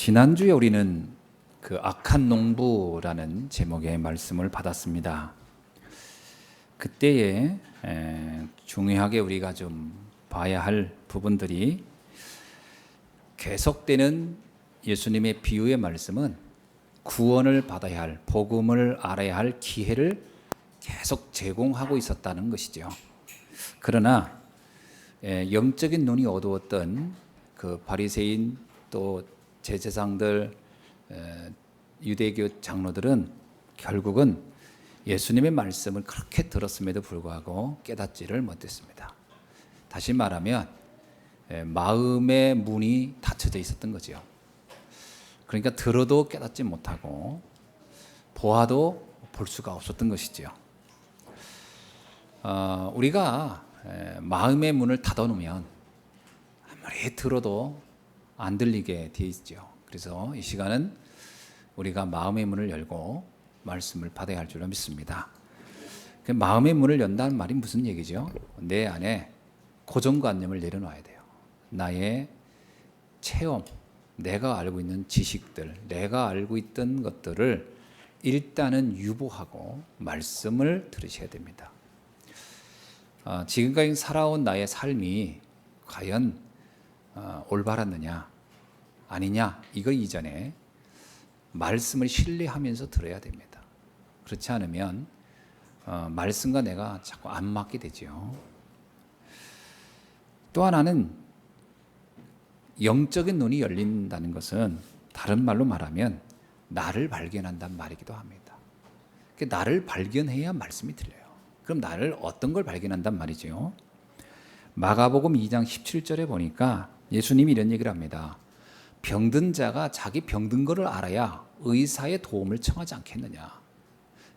지난주에 우리는 그 악한 농부라는 제목의 말씀을 받았습니다. 그때에 중요하게 우리가 좀 봐야 할 부분들이, 계속되는 예수님의 비유의 말씀은 구원을 받아야 할, 복음을 알아야 할 기회를 계속 제공하고 있었다는 것이죠. 그러나 영적인 눈이 어두웠던 그 바리새인 또 제사장들, 유대교 장로들은 결국은 예수님의 말씀을 그렇게 들었음에도 불구하고 깨닫지를 못했습니다. 다시 말하면 마음의 문이 닫혀져 있었던 거죠. 그러니까 들어도 깨닫지 못하고 보아도 볼 수가 없었던 것이죠. 우리가 마음의 문을 닫아놓으면 아무리 들어도 안 들리게 되어 있죠. 그래서 이 시간은 우리가 마음의 문을 열고 말씀을 받아야 할 줄 믿습니다. 그 마음의 문을 연다는 말이 무슨 얘기죠? 내 안에 고정관념을 내려놔야 돼요. 나의 체험, 내가 알고 있는 지식들, 내가 알고 있던 것들을 일단은 유보하고 말씀을 들으셔야 됩니다. 지금까지 살아온 나의 삶이 과연 올바랐느냐 아니냐, 이거 이전에 말씀을 신뢰하면서 들어야 됩니다. 그렇지 않으면 말씀과 내가 자꾸 안 맞게 되죠. 또 하나는 영적인 눈이 열린다는 것은 다른 말로 말하면 나를 발견한다는 말이기도 합니다. 나를 발견해야 말씀이 들려요. 그럼 나를 어떤 걸 발견한단 말이죠? 마가복음 2장 17절에 보니까 예수님이 이런 얘기를 합니다. 병든 자가 자기 병든 것을 알아야 의사의 도움을 청하지 않겠느냐.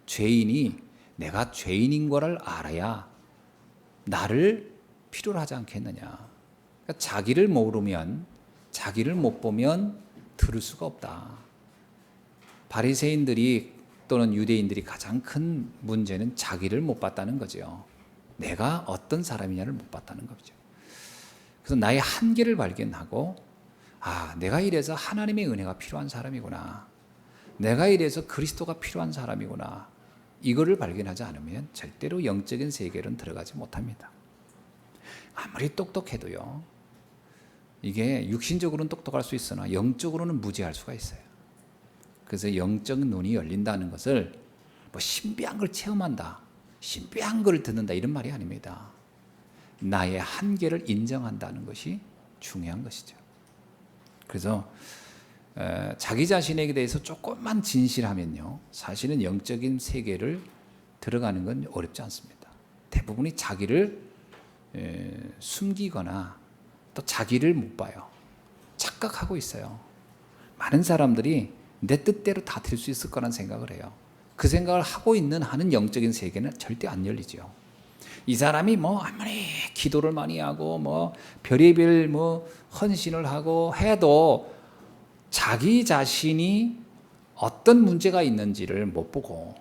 죄인이 내가 죄인인 것을 알아야 나를 필요로 하지 않겠느냐. 그러니까 자기를 모르면, 자기를 못 보면 들을 수가 없다. 바리새인들이 또는 유대인들이 가장 큰 문제는 자기를 못 봤다는 거죠. 내가 어떤 사람이냐를 못 봤다는 거죠. 그래서 나의 한계를 발견하고, 내가 이래서 하나님의 은혜가 필요한 사람이구나, 내가 이래서 그리스도가 필요한 사람이구나, 이거를 발견하지 않으면 절대로 영적인 세계로는 들어가지 못합니다. 아무리 똑똑해도요, 이게 육신적으로는 똑똑할 수 있으나 영적으로는 무지할 수가 있어요. 그래서 영적 눈이 열린다는 것을 뭐 신비한 걸 체험한다, 신비한 걸 듣는다, 이런 말이 아닙니다. 나의 한계를 인정한다는 것이 중요한 것이죠. 그래서 자기 자신에게 대해서 조금만 진실하면요, 사실은 영적인 세계를 들어가는 건 어렵지 않습니다. 대부분이 자기를 숨기거나 또 자기를 못 봐요. 착각하고 있어요. 많은 사람들이 내 뜻대로 다 될 수 있을 거라는 생각을 해요. 그 생각을 하고 있는 한은 영적인 세계는 절대 안 열리죠. 이 사람이 아무리 기도를 많이 하고 별의별 헌신을 하고 해도 자기 자신이 어떤 문제가 있는지를 못 보고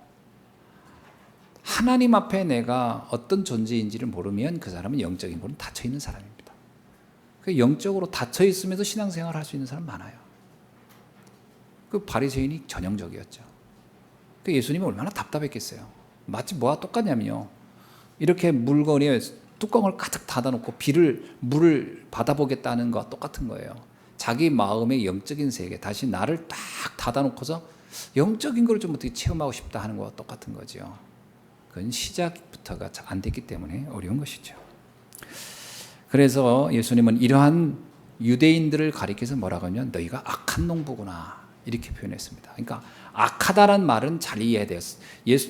하나님 앞에 내가 어떤 존재인지를 모르면 그 사람은 영적인 부분은 닫혀 있는 사람입니다. 영적으로 닫혀 있으면서 신앙생활을 할 수 있는 사람 많아요. 그 바리새인이 전형적이었죠. 예수님이 얼마나 답답했겠어요. 마치 뭐와 똑같냐면요, 이렇게 물건에 뚜껑을 가득 닫아놓고 물을 받아보겠다는 것과 똑같은 거예요. 자기 마음의 영적인 세계, 다시 나를 딱 닫아놓고서 영적인 걸 좀 어떻게 체험하고 싶다 하는 것과 똑같은 거죠. 그건 시작부터가 안 됐기 때문에 어려운 것이죠. 그래서 예수님은 이러한 유대인들을 가리켜서 뭐라고 하면 너희가 악한 농부구나, 이렇게 표현했습니다. 그러니까 악하다는 말은 잘 이해해야 돼요.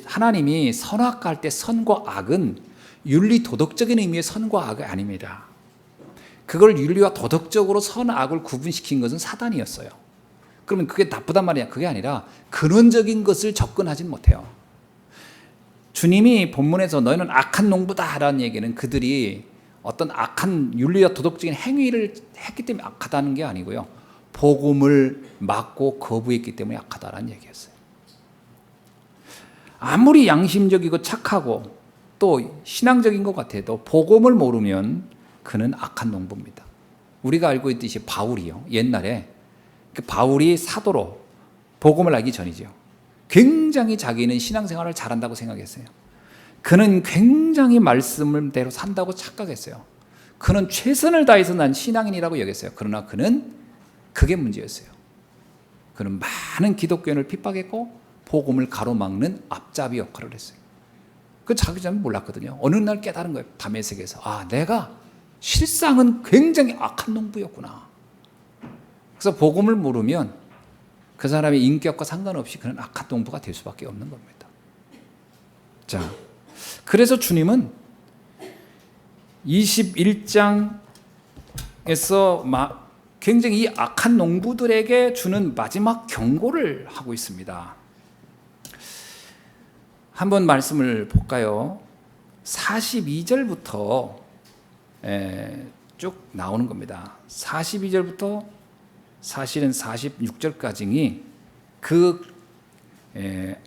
하나님이 선악할 때 선과 악은 윤리 도덕적인 의미의 선과 악이 아닙니다. 그걸 윤리와 도덕적으로 선악을 구분시킨 것은 사단이었어요. 그러면 그게 나쁘단 말이야. 그게 아니라 근원적인 것을 접근하진 못해요. 주님이 본문에서 너희는 악한 농부다라는 얘기는 그들이 어떤 악한 윤리와 도덕적인 행위를 했기 때문에 악하다는 게 아니고요, 복음을 막고 거부했기 때문에 악하다라는 얘기였어요. 아무리 양심적이고 착하고 또 신앙적인 것 같아도 복음을 모르면 그는 악한 농부입니다. 우리가 알고 있듯이 바울이요, 옛날에 그 바울이 사도로 복음을 알기 전이죠. 굉장히 자기는 신앙생활을 잘한다고 생각했어요. 그는 굉장히 말씀대로 산다고 착각했어요. 그는 최선을 다해서 난 신앙인이라고 여겼어요. 그러나 그는 그게 문제였어요. 그는 많은 기독교인을 핍박했고 복음을 가로막는 앞잡이 역할을 했어요. 그 자기 전에 몰랐거든요. 어느 날 깨달은 거예요. 다메섹에서. 아, 내가 실상은 굉장히 악한 농부였구나. 그래서 복음을 모르면 그 사람의 인격과 상관없이 그는 악한 농부가 될 수밖에 없는 겁니다. 자, 그래서 주님은 21장에서 굉장히 이 악한 농부들에게 주는 마지막 경고를 하고 있습니다. 한번 말씀을 볼까요? 42절부터 쭉 나오는 겁니다. 42절부터 사실은 46절까지 그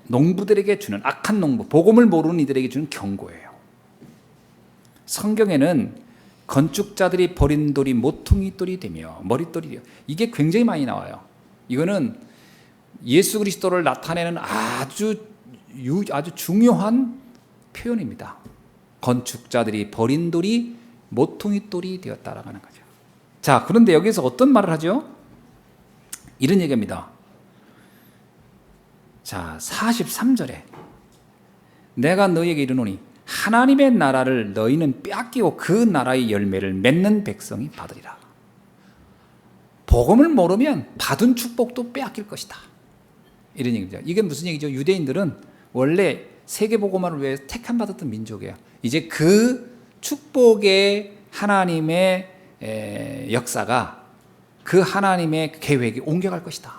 농부들에게 주는, 악한 농부, 복음을 모르는 이들에게 주는 경고예요. 성경에는 건축자들이 버린 돌이 모퉁이 돌이 되며 머릿돌이 되며, 이게 굉장히 많이 나와요. 이거는 예수 그리스도를 나타내는 아주 중요한 표현입니다. 건축자들이 버린 돌이 모퉁이 돌이 되었다라고 하는 거죠. 자, 그런데 여기서 어떤 말을 하죠? 이런 얘기입니다. 자, 43절에 내가 너희에게 이르노니 하나님의 나라를 너희는 빼앗기고 그 나라의 열매를 맺는 백성이 받으리라. 복음을 모르면 받은 축복도 빼앗길 것이다. 이런 얘기죠. 이게 무슨 얘기죠? 유대인들은 원래 세계복음화를 위해 택함받았던 민족이에요. 이제 그 축복의 하나님의 역사가 그 하나님의 계획이 옮겨갈 것이다.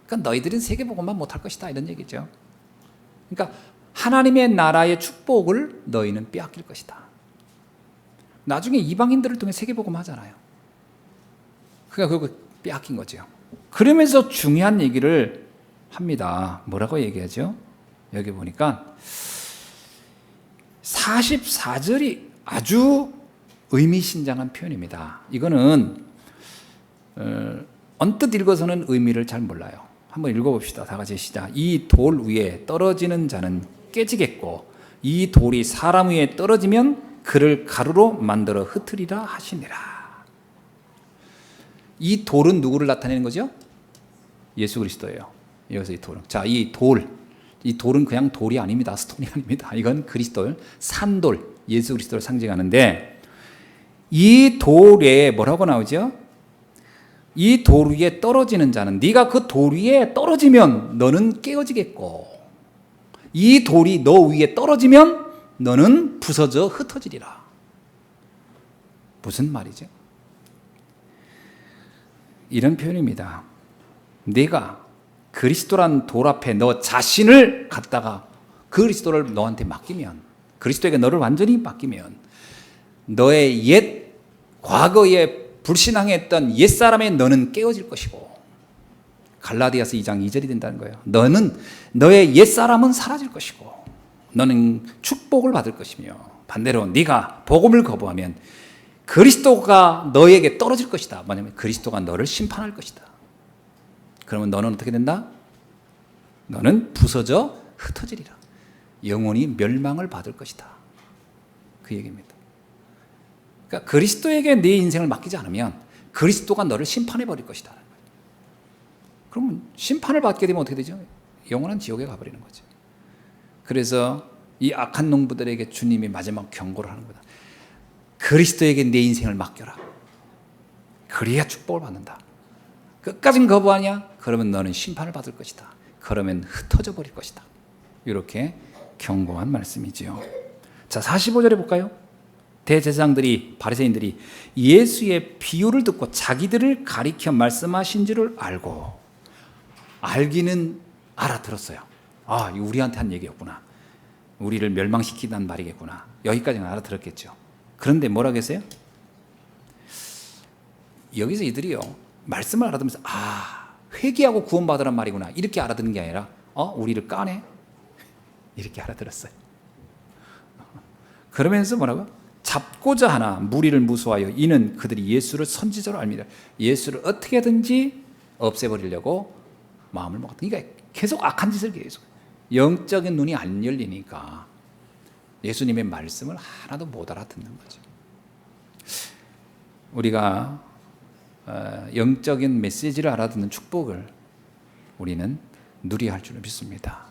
그러니까 너희들은 세계복음만 못할 것이다, 이런 얘기죠. 그러니까 하나님의 나라의 축복을 너희는 빼앗길 것이다. 나중에 이방인들을 통해 세계복음 하잖아요. 그러니까 그거 빼앗긴 거죠. 그러면서 중요한 얘기를 합니다. 뭐라고 얘기하죠? 여기 보니까 44절이 아주 의미심장한 표현입니다. 이거는 언뜻 읽어서는 의미를 잘 몰라요. 한번 읽어봅시다. 다 같이 시작. 이 돌 위에 떨어지는 자는 깨지겠고 이 돌이 사람 위에 떨어지면 그를 가루로 만들어 흩으리라 하시니라. 이 돌은 누구를 나타내는 거죠? 예수 그리스도예요. 여기서 이 돌은. 자, 이 돌은 그냥 돌이 아닙니다. 스톤이 아닙니다. 이건 그리스도를, 산돌, 예수 그리스도를 상징하는데, 이 돌에 뭐라고 나오죠? 이 돌 위에 떨어지는 자는, 네가 그 돌 위에 떨어지면 너는 깨어지겠고 이 돌이 너 위에 떨어지면 너는 부서져 흩어지리라. 무슨 말이죠? 이런 표현입니다. 네가 그리스도란 돌 앞에 너 자신을 갖다가 그리스도를 너한테 맡기면, 그리스도에게 너를 완전히 맡기면 너의 옛 과거에 불신앙했던 옛사람의 너는 깨어질 것이고, 갈라디아서 2장 2절이 된다는 거예요. 너의 옛사람은 사라질 것이고 너는 축복을 받을 것이며, 반대로 네가 복음을 거부하면 그리스도가 너에게 떨어질 것이다. 뭐냐면 그리스도가 너를 심판할 것이다. 그러면 너는 어떻게 된다? 너는 부서져 흩어지리라. 영원히 멸망을 받을 것이다. 그 얘기입니다. 그러니까 그리스도에게 내 인생을 맡기지 않으면 그리스도가 너를 심판해 버릴 것이다. 그러면 심판을 받게 되면 어떻게 되죠? 영원한 지옥에 가버리는 거죠. 그래서 이 악한 농부들에게 주님이 마지막 경고를 하는 거다. 그리스도에게 내 인생을 맡겨라. 그래야 축복을 받는다. 끝까지는 거부하냐? 그러면 너는 심판을 받을 것이다. 그러면 흩어져 버릴 것이다. 이렇게 경고한 말씀이지요. 자, 45절에 볼까요? 대제사장들이, 바리새인들이 예수의 비유를 듣고 자기들을 가리켜 말씀하신 줄을 알기는 알아들었어요. 아, 우리한테 한 얘기였구나. 우리를 멸망시키는 말이겠구나. 여기까지는 알아들었겠죠. 그런데 뭐라고 했어요? 여기서 이들이요, 말씀을 알아들으면서 회개하고 구원받으란 말이구나, 이렇게 알아듣는 게 아니라 우리를 까네, 이렇게 알아들었어요. 그러면서 뭐라고요? 잡고자 하나 무리를 무수하여 이는 그들이 예수를 선지자로 알미라. 예수를 어떻게든지 없애버리려고 마음을 먹었다. 그러니까 계속 악한 짓을 계속. 영적인 눈이 안 열리니까 예수님의 말씀을 하나도 못 알아듣는 거죠. 우리가 영적인 메시지를 알아듣는 축복을 우리는 누려야 할 줄 믿습니다.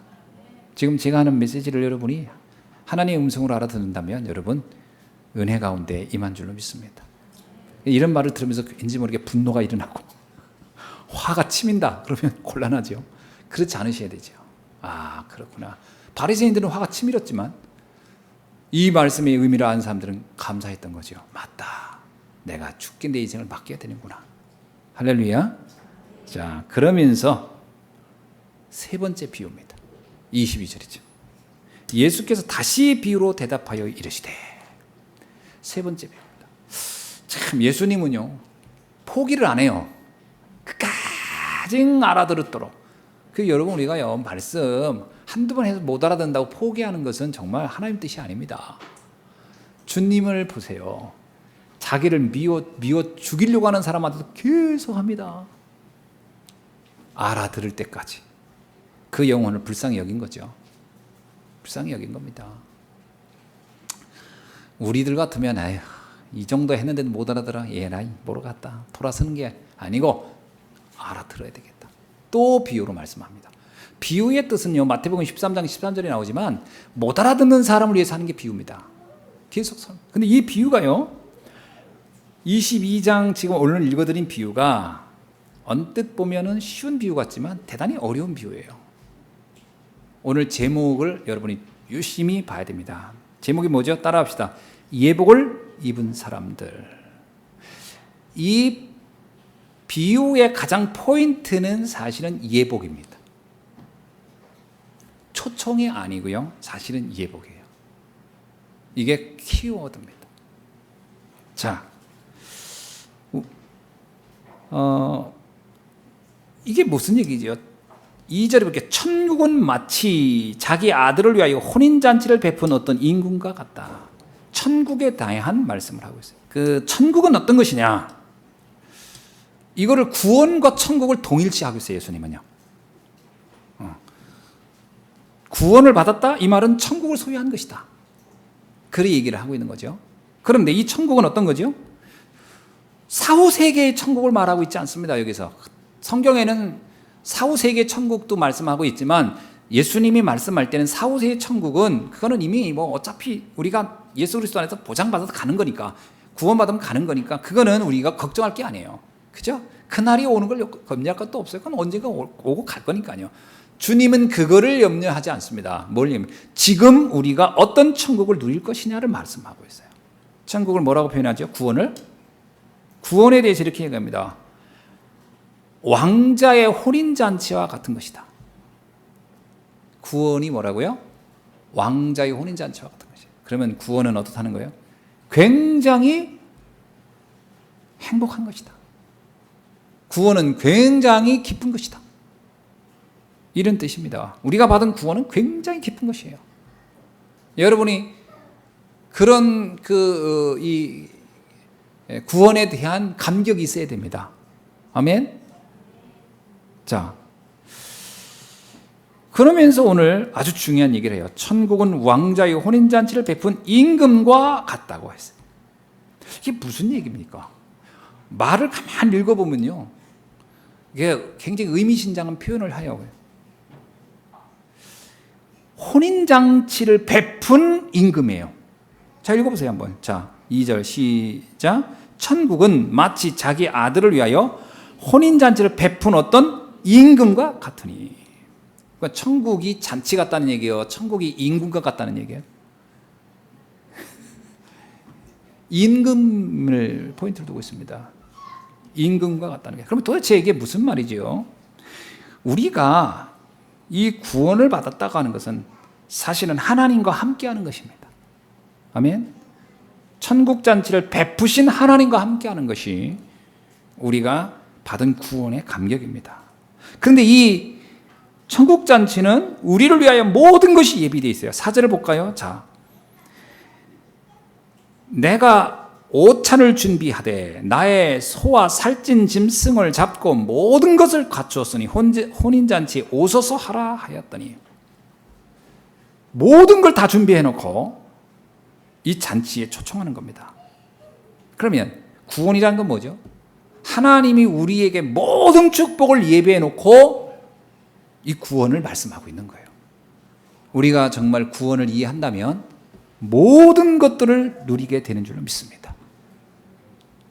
지금 제가 하는 메시지를 여러분이 하나님의 음성으로 알아듣는다면 여러분 은혜 가운데 임한 줄로 믿습니다. 이런 말을 들으면서 왠지 모르게 분노가 일어나고 화가 치민다 그러면 곤란하죠. 그렇지 않으셔야 되죠. 아, 그렇구나. 바리새인들은 화가 치밀었지만 이 말씀의 의미를 아는 사람들은 감사했던 거죠. 맞다. 내가 죽게 내 인생을 맡겨야 되는구나. 할렐루야. 자, 그러면서 세 번째 비유입니다. 22절이죠. 예수께서 다시 비유로 대답하여 이르시되. 세 번째 비유입니다. 참 예수님은요 포기를 안 해요. 끝까지 알아들었도록. 그 여러분 우리가요 말씀 한두 번 해서 못 알아듣는다고 포기하는 것은 정말 하나님 뜻이 아닙니다. 주님을 보세요. 자기를 미워 죽이려고 하는 사람한테도 계속 합니다. 알아들을 때까지. 그 영혼을 불쌍히 여긴 거죠. 불쌍히 여긴 겁니다. 우리들 같으면 아휴 이 정도 했는데도 못 알아들어. 얘나 모르겠다. 돌아서는 게 아니고 알아들어야 되겠다. 또 비유로 말씀합니다. 비유의 뜻은요 마태복음 13장 13절에 나오지만 못 알아듣는 사람을 위해서 하는 게 비유입니다. 계속 근데 이 비유가요 22장 지금 오늘 읽어드린 비유가 언뜻 보면은 쉬운 비유 같지만 대단히 어려운 비유예요. 오늘 제목을 여러분이 유심히 봐야 됩니다. 제목이 뭐죠? 따라합시다. 예복을 입은 사람들. 이 비유의 가장 포인트는 사실은 예복입니다. 초청이 아니고요. 사실은 예복이에요. 이게 키워드입니다. 자, 이게 무슨 얘기죠? 2절에 볼게요. 천국은 마치 자기 아들을 위하여 혼인잔치를 베푼 어떤 임금과 같다. 천국에 대한 말씀을 하고 있어요. 그 천국은 어떤 것이냐? 이거를 구원과 천국을 동일시하고 있어요. 예수님은요. 구원을 받았다? 이 말은 천국을 소유한 것이다. 그런 얘기를 하고 있는 거죠. 그런데 이 천국은 어떤 거죠? 사후세계의 천국을 말하고 있지 않습니다. 여기서 성경에는 사후세계 천국도 말씀하고 있지만 예수님이 말씀할 때는 사후세계 천국은 그거는 이미 뭐 어차피 우리가 예수 그리스도 안에서 보장받아서 가는 거니까 구원받으면 가는 거니까 그거는 우리가 걱정할 게 아니에요. 그죠? 그날이 오는 걸 염려할 것도 없어요. 그건 언젠가 오고 갈 거니까요. 주님은 그거를 염려하지 않습니다. 뭘 염려? 지금 우리가 어떤 천국을 누릴 것이냐를 말씀하고 있어요. 천국을 뭐라고 표현하죠? 구원에 대해서 이렇게 얘기합니다. 왕자의 혼인잔치와 같은 것이다. 구원이 뭐라고요? 왕자의 혼인잔치와 같은 것이다. 그러면 구원은 어떻다는 거예요? 굉장히 행복한 것이다. 구원은 굉장히 기쁜 것이다. 이런 뜻입니다. 우리가 받은 구원은 굉장히 기쁜 것이에요. 여러분이 그런 이 구원에 대한 감격이 있어야 됩니다. 아멘. 자, 그러면서 오늘 아주 중요한 얘기를 해요. 천국은 왕자의 혼인잔치를 베푼 임금과 같다고 했어요. 이게 무슨 얘기입니까? 말을 가만히 읽어보면요, 이게 굉장히 의미심장한 표현을 해요. 혼인잔치를 베푼 임금이에요. 자, 읽어보세요 한번. 자, 2절 시작. 천국은 마치 자기 아들을 위하여 혼인잔치를 베푼 어떤 임금과 같으니. 그러니까 천국이 잔치 같다는 얘기예요. 천국이 임금과 같다는 얘기예요. 임금을 포인트로 두고 있습니다. 임금과 같다는 게. 그러면 도대체 이게 무슨 말이지요? 우리가 이 구원을 받았다고 하는 것은 사실은 하나님과 함께하는 것입니다. 아멘. 천국 잔치를 베푸신 하나님과 함께하는 것이 우리가 받은 구원의 감격입니다. 그런데 이 천국 잔치는 우리를 위하여 모든 것이 예비되어 있어요. 4절을 볼까요? 자, 내가 오찬을 준비하되 나의 소와 살찐 짐승을 잡고 모든 것을 갖추었으니 혼인잔치에 오소서 하라 하였더니, 모든 걸 다 준비해놓고 이 잔치에 초청하는 겁니다. 그러면 구원이라는 건 뭐죠? 하나님이 우리에게 모든 축복을 예배해놓고 이 구원을 말씀하고 있는 거예요. 우리가 정말 구원을 이해한다면 모든 것들을 누리게 되는 줄로 믿습니다.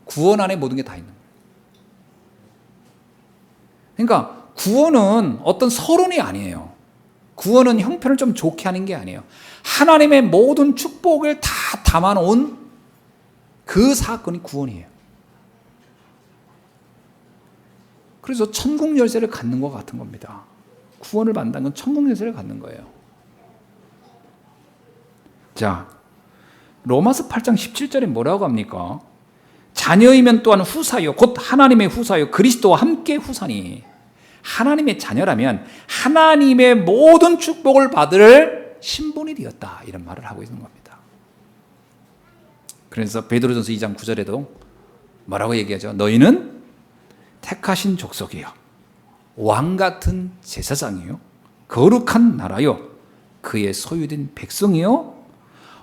구원 안에 모든 게 다 있는 거예요. 그러니까 구원은 어떤 서론이 아니에요. 구원은 형편을 좀 좋게 하는 게 아니에요. 하나님의 모든 축복을 다 담아놓은 그 사건이 구원이에요. 그래서 천국 열쇠를 갖는 것 같은 겁니다. 구원을 받는 건 천국 열쇠를 갖는 거예요. 자, 로마서 8장 17절에 뭐라고 합니까? 자녀이면 또한 후사요 곧 하나님의 후사요 그리스도와 함께 후사니, 하나님의 자녀라면 하나님의 모든 축복을 받을 신분이 되었다, 이런 말을 하고 있는 겁니다. 그래서 베드로전서 2장 9절에도 뭐라고 얘기하죠? 너희는 택하신 족속이요 왕같은 제사장이요 거룩한 나라요 그의 소유된 백성이요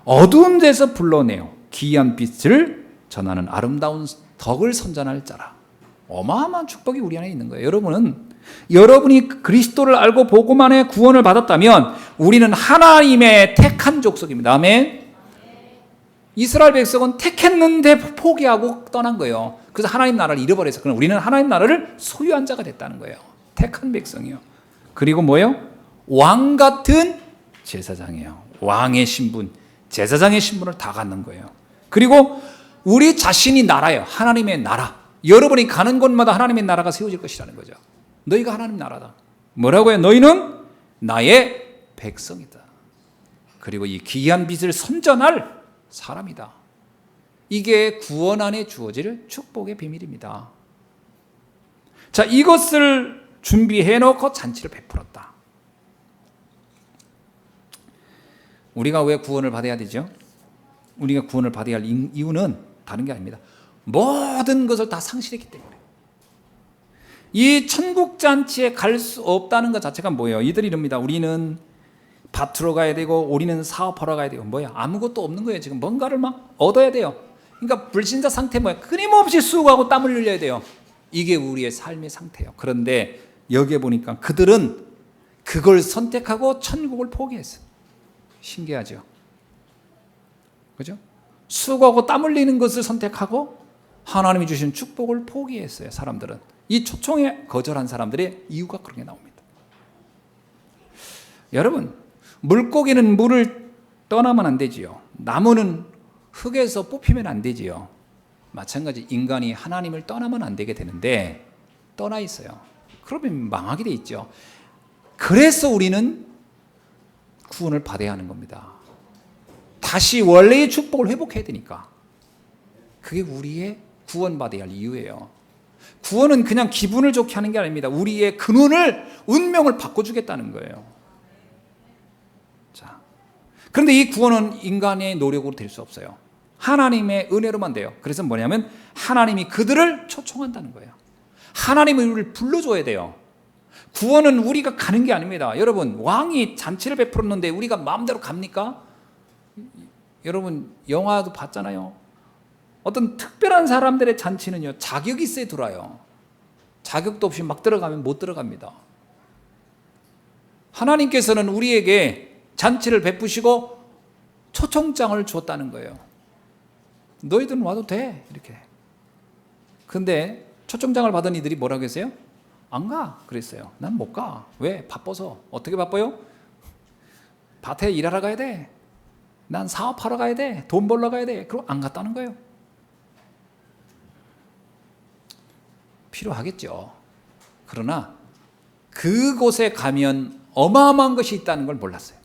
어두운 데서 불러내어 기이한 빛을 전하는 아름다운 덕을 선전할 자라. 어마어마한 축복이 우리 안에 있는 거예요. 여러분이 그리스도를 알고 복음만에 구원을 받았다면 우리는 하나님의 택한 족속입니다. 아멘. 이스라엘 백성은 택했는데 포기하고 떠난 거예요. 그래서 하나님 나라를 잃어버려서, 그럼 우리는 하나님 나라를 소유한 자가 됐다는 거예요. 택한 백성이요. 그리고 뭐예요? 왕 같은 제사장이에요. 왕의 신분, 제사장의 신분을 다 갖는 거예요. 그리고 우리 자신이 나라예요. 하나님의 나라. 여러분이 가는 곳마다 하나님의 나라가 세워질 것이라는 거죠. 너희가 하나님 나라다. 뭐라고요? 너희는 나의 백성이다. 그리고 이 귀한 빛을 선전할 사람이다. 이게 구원 안에 주어질 축복의 비밀입니다. 자, 이것을 준비해 놓고 잔치를 베풀었다. 우리가 왜 구원을 받아야 되죠? 우리가 구원을 받아야 할 이유는 다른 게 아닙니다. 모든 것을 다 상실했기 때문에. 이 천국 잔치에 갈 수 없다는 것 자체가 뭐예요? 이들이 이럽니다. 우리는 밭으로 가야 되고 우리는 사업하러 가야 되고, 뭐야? 아무것도 없는 거예요. 지금 뭔가를 막 얻어야 돼요. 그러니까 불신자 상태 뭐야? 끊임없이 수고하고 땀을 흘려야 돼요. 이게 우리의 삶의 상태예요. 그런데 여기에 보니까 그들은 그걸 선택하고 천국을 포기했어요. 신기하죠? 그죠? 수고하고 땀 흘리는 것을 선택하고 하나님이 주신 축복을 포기했어요. 사람들은. 이 초청에 거절한 사람들의 이유가 그런 게 나옵니다. 여러분, 물고기는 물을 떠나면 안 되지요. 나무는 흙에서 뽑히면 안 되지요. 마찬가지 인간이 하나님을 떠나면 안 되게 되는데 떠나 있어요. 그러면 망하게 돼 있죠. 그래서 우리는 구원을 받아야 하는 겁니다. 다시 원래의 축복을 회복해야 되니까. 그게 우리의 구원받아야 할 이유예요. 구원은 그냥 기분을 좋게 하는 게 아닙니다. 우리의 근원을, 운명을 바꿔주겠다는 거예요. 자, 그런데 이 구원은 인간의 노력으로 될 수 없어요. 하나님의 은혜로만 돼요. 그래서 뭐냐면 하나님이 그들을 초청한다는 거예요. 하나님이 우리를 불러줘야 돼요. 구원은 우리가 가는 게 아닙니다. 여러분, 왕이 잔치를 베풀었는데 우리가 마음대로 갑니까? 여러분, 영화도 봤잖아요. 어떤 특별한 사람들의 잔치는요, 자격이 있어야 들어와요. 자격도 없이 막 들어가면 못 들어갑니다. 하나님께서는 우리에게 잔치를 베푸시고 초청장을 줬다는 거예요. 너희들은 와도 돼, 이렇게. 근데 초청장을 받은 이들이 뭐라고 했어요? 안 가, 그랬어요. 난 못 가. 왜? 바빠서. 어떻게 바빠요? 밭에 일하러 가야 돼. 난 사업하러 가야 돼. 돈 벌러 가야 돼. 그럼 안 갔다는 거예요. 필요하겠죠. 그러나 그곳에 가면 어마어마한 것이 있다는 걸 몰랐어요.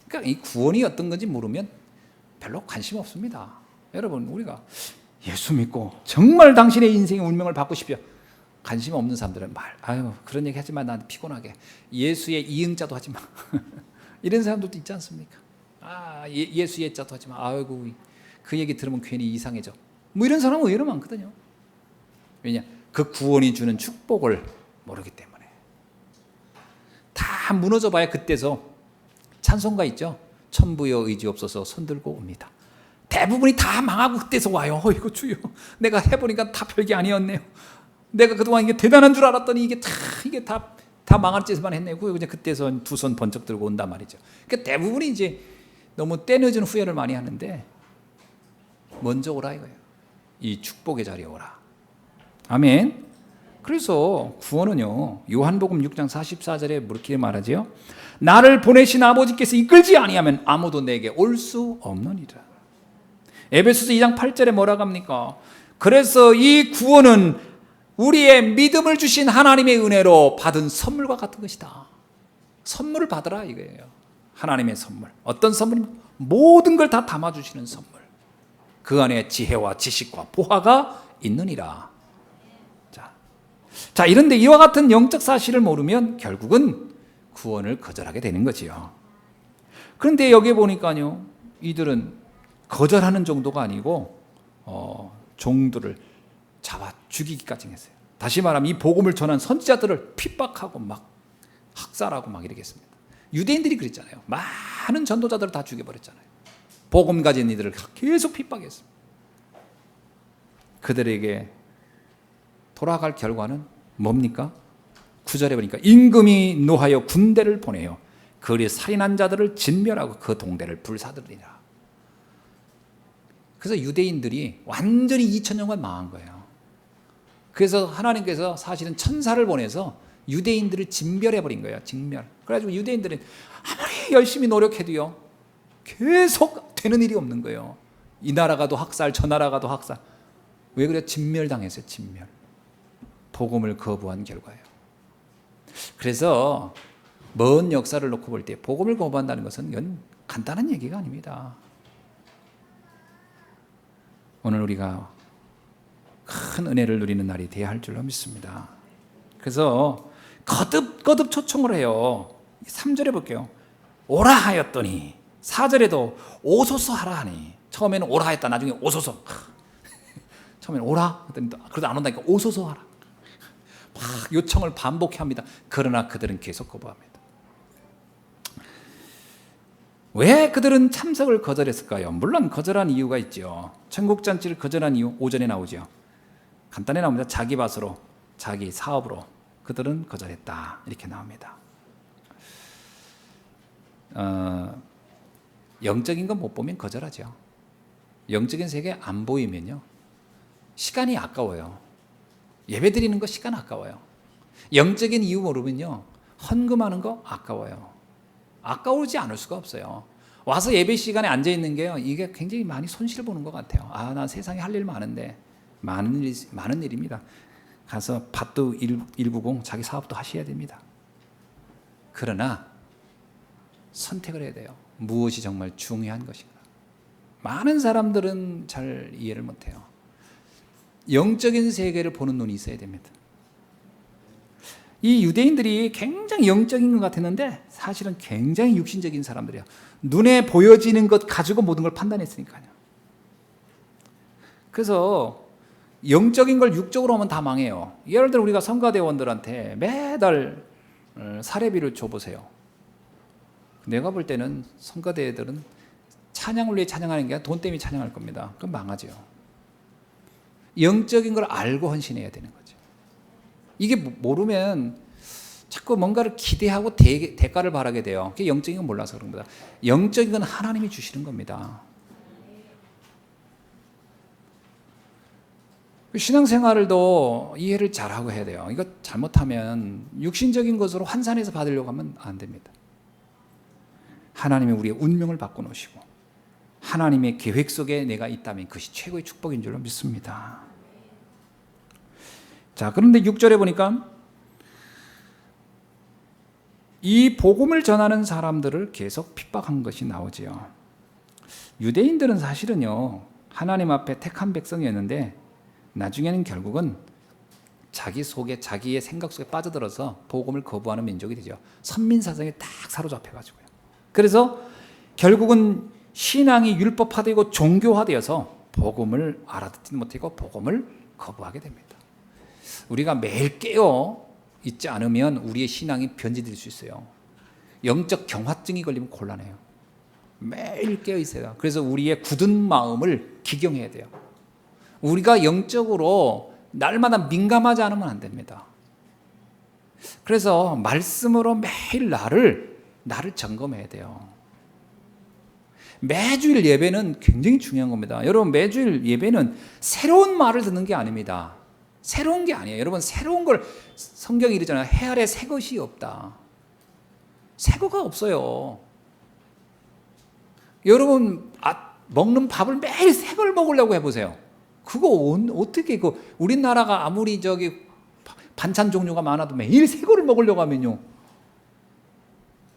그러니까 이 구원이 어떤 건지 모르면 별로 관심 없습니다. 여러분, 우리가 예수 믿고 정말 당신의 인생의 운명을 바꾸십시오. 관심 없는 사람들은 아유, 그런 얘기 하지 마. 난 피곤하게. 예수의 이응자도 하지 마. 이런 사람들도 있지 않습니까? 예수 예자도 하지 마. 아이고, 그 얘기 들으면 괜히 이상해져. 뭐 이런 사람은 의외로 많거든요. 왜냐? 그 구원이 주는 축복을 모르기 때문에. 다 무너져 봐야 그때서 찬송가 있죠. 천부여 의지 없어서 손들고 옵니다. 대부분이 다 망하고 그때서 와요. 이거 주여, 내가 해보니까 다 별게 아니었네요. 내가 그동안 이게 대단한 줄 알았더니 이게 다 망할 짓만 했네요. 그냥 그때서 두 손 번쩍 들고 온단 말이죠. 그러니까 대부분이 이제 너무 때늦은 후회를 많이 하는데, 먼저 오라 이거예요. 이 축복의 자리에 오라. 아멘. 그래서 구원은요, 요한복음 6장 44절에 이렇게 말하지요. 나를 보내신 아버지께서 이끌지 아니하면 아무도 내게 올 수 없느니라. 에베소서 2장 8절에 뭐라고 합니까? 그래서 이 구원은 우리의 믿음을 주신 하나님의 은혜로 받은 선물과 같은 것이다. 선물을 받으라 이거예요. 하나님의 선물. 어떤 선물입니까? 모든 걸 다 담아주시는 선물. 그 안에 지혜와 지식과 보화가 있느니라. 자, 이런데 이와 같은 영적 사실을 모르면 결국은 구원을 거절하게 되는 거지요. 그런데 여기 보니까요, 이들은 거절하는 정도가 아니고 종들을 잡아 죽이기까지 했어요. 다시 말하면 이 복음을 전한 선지자들을 핍박하고 막 학살하고 막 이러겠습니다. 유대인들이 그랬잖아요. 많은 전도자들을 다 죽여버렸잖아요. 복음 가진 이들을 계속 핍박했습니다. 그들에게 돌아갈 결과는 뭡니까? 9절에 보니까 임금이 노하여 군대를 보내요. 그리 살인한 자들을 진멸하고 그 동대를 불사들이라. 그래서 유대인들이 완전히 2000년간 망한 거예요. 그래서 하나님께서 사실은 천사를 보내서 유대인들을 진멸해버린 거예요. 진멸. 그래가지고 유대인들은 아무리 열심히 노력해도요, 계속 되는 일이 없는 거예요. 이 나라 가도 학살, 저 나라 가도 학살. 왜 그래요? 진멸당했어요. 진멸. 복음을 거부한 결과예요. 그래서 먼 역사를 놓고 볼 때 복음을 거부한다는 것은 이건 간단한 얘기가 아닙니다. 오늘 우리가 큰 은혜를 누리는 날이 되어야 할 줄로 믿습니다. 그래서 거듭 초청을 해요. 3절에 볼게요. 오라 하였더니, 4절에도 오소서 하라 하니, 처음에는 오라 했다, 나중에 오소서. 처음에는 오라 했더니 그래도 안 온다니까 오소서 하라. 막 요청을 반복해 합니다. 그러나 그들은 계속 거부합니다. 왜 그들은 참석을 거절했을까요? 물론 거절한 이유가 있죠. 천국잔치를 거절한 이유 5절에 나오죠. 간단히 나옵니다. 자기 밭으로, 자기 사업으로 그들은 거절했다, 이렇게 나옵니다. 영적인 건 못 보면 거절하죠. 영적인 세계 안 보이면요, 시간이 아까워요. 예배 드리는 거 시간 아까워요. 영적인 이유 모르면요, 헌금하는 거 아까워요. 아까우지 않을 수가 없어요. 와서 예배 시간에 앉아 있는 게요, 이게 굉장히 많이 손실 보는 것 같아요. 아, 나 세상에 할 일 많은데. 많은 일입니다. 가서 밭도 일구고 자기 사업도 하셔야 됩니다. 그러나 선택을 해야 돼요. 무엇이 정말 중요한 것인가. 많은 사람들은 잘 이해를 못해요. 영적인 세계를 보는 눈이 있어야 됩니다. 이 유대인들이 굉장히 영적인 것 같았는데 사실은 굉장히 육신적인 사람들이에요. 눈에 보여지는 것 가지고 모든 걸 판단했으니까요. 그래서 영적인 걸 육적으로 하면 다 망해요. 예를 들어 우리가 성가대원들한테 매달 사례비를 줘보세요. 내가 볼 때는 성가대들은 찬양을 위해 찬양하는 게 아니라 돈 때문에 찬양할 겁니다. 그럼 망하죠. 영적인 걸 알고 헌신해야 되는 거죠. 이게 모르면 자꾸 뭔가를 기대하고 대가를 바라게 돼요. 그게 영적인 건 몰라서 그런 거다. 영적인 건 하나님이 주시는 겁니다. 신앙생활도 이해를 잘하고 해야 돼요. 이거 잘못하면 육신적인 것으로 환산해서 받으려고 하면 안 됩니다. 하나님이 우리의 운명을 바꿔놓으시고 하나님의 계획 속에 내가 있다면 그것이 최고의 축복인 줄로 믿습니다. 자, 그런데 6절에 보니까 이 복음을 전하는 사람들을 계속 핍박한 것이 나오지요. 유대인들은 사실은요, 하나님 앞에 택한 백성이었는데 나중에는 결국은 자기 속에, 자기의 생각 속에 빠져들어서 복음을 거부하는 민족이 되죠. 선민사상에 딱 사로잡혀가지고요. 그래서 결국은 신앙이 율법화되고 종교화되어서 복음을 알아듣지 못하고 복음을 거부하게 됩니다. 우리가 매일 깨어 있지 않으면 우리의 신앙이 변질될 수 있어요. 영적 경화증이 걸리면 곤란해요. 매일 깨어 있어야. 그래서 우리의 굳은 마음을 기경해야 돼요. 우리가 영적으로 날마다 민감하지 않으면 안 됩니다. 그래서 말씀으로 매일 나를 점검해야 돼요. 매주일 예배는 굉장히 중요한 겁니다. 여러분, 매주일 예배는 새로운 말을 듣는 게 아닙니다. 새로운 게 아니에요. 여러분, 새로운 걸 성경이 이러잖아요. 해 아래 새 것이 없다. 새 거가 없어요. 여러분, 먹는 밥을 매일 새 걸 먹으려고 해보세요. 그거 어떻게, 우리나라가 아무리 반찬 종류가 많아도 매일 새 거를 먹으려고 하면요.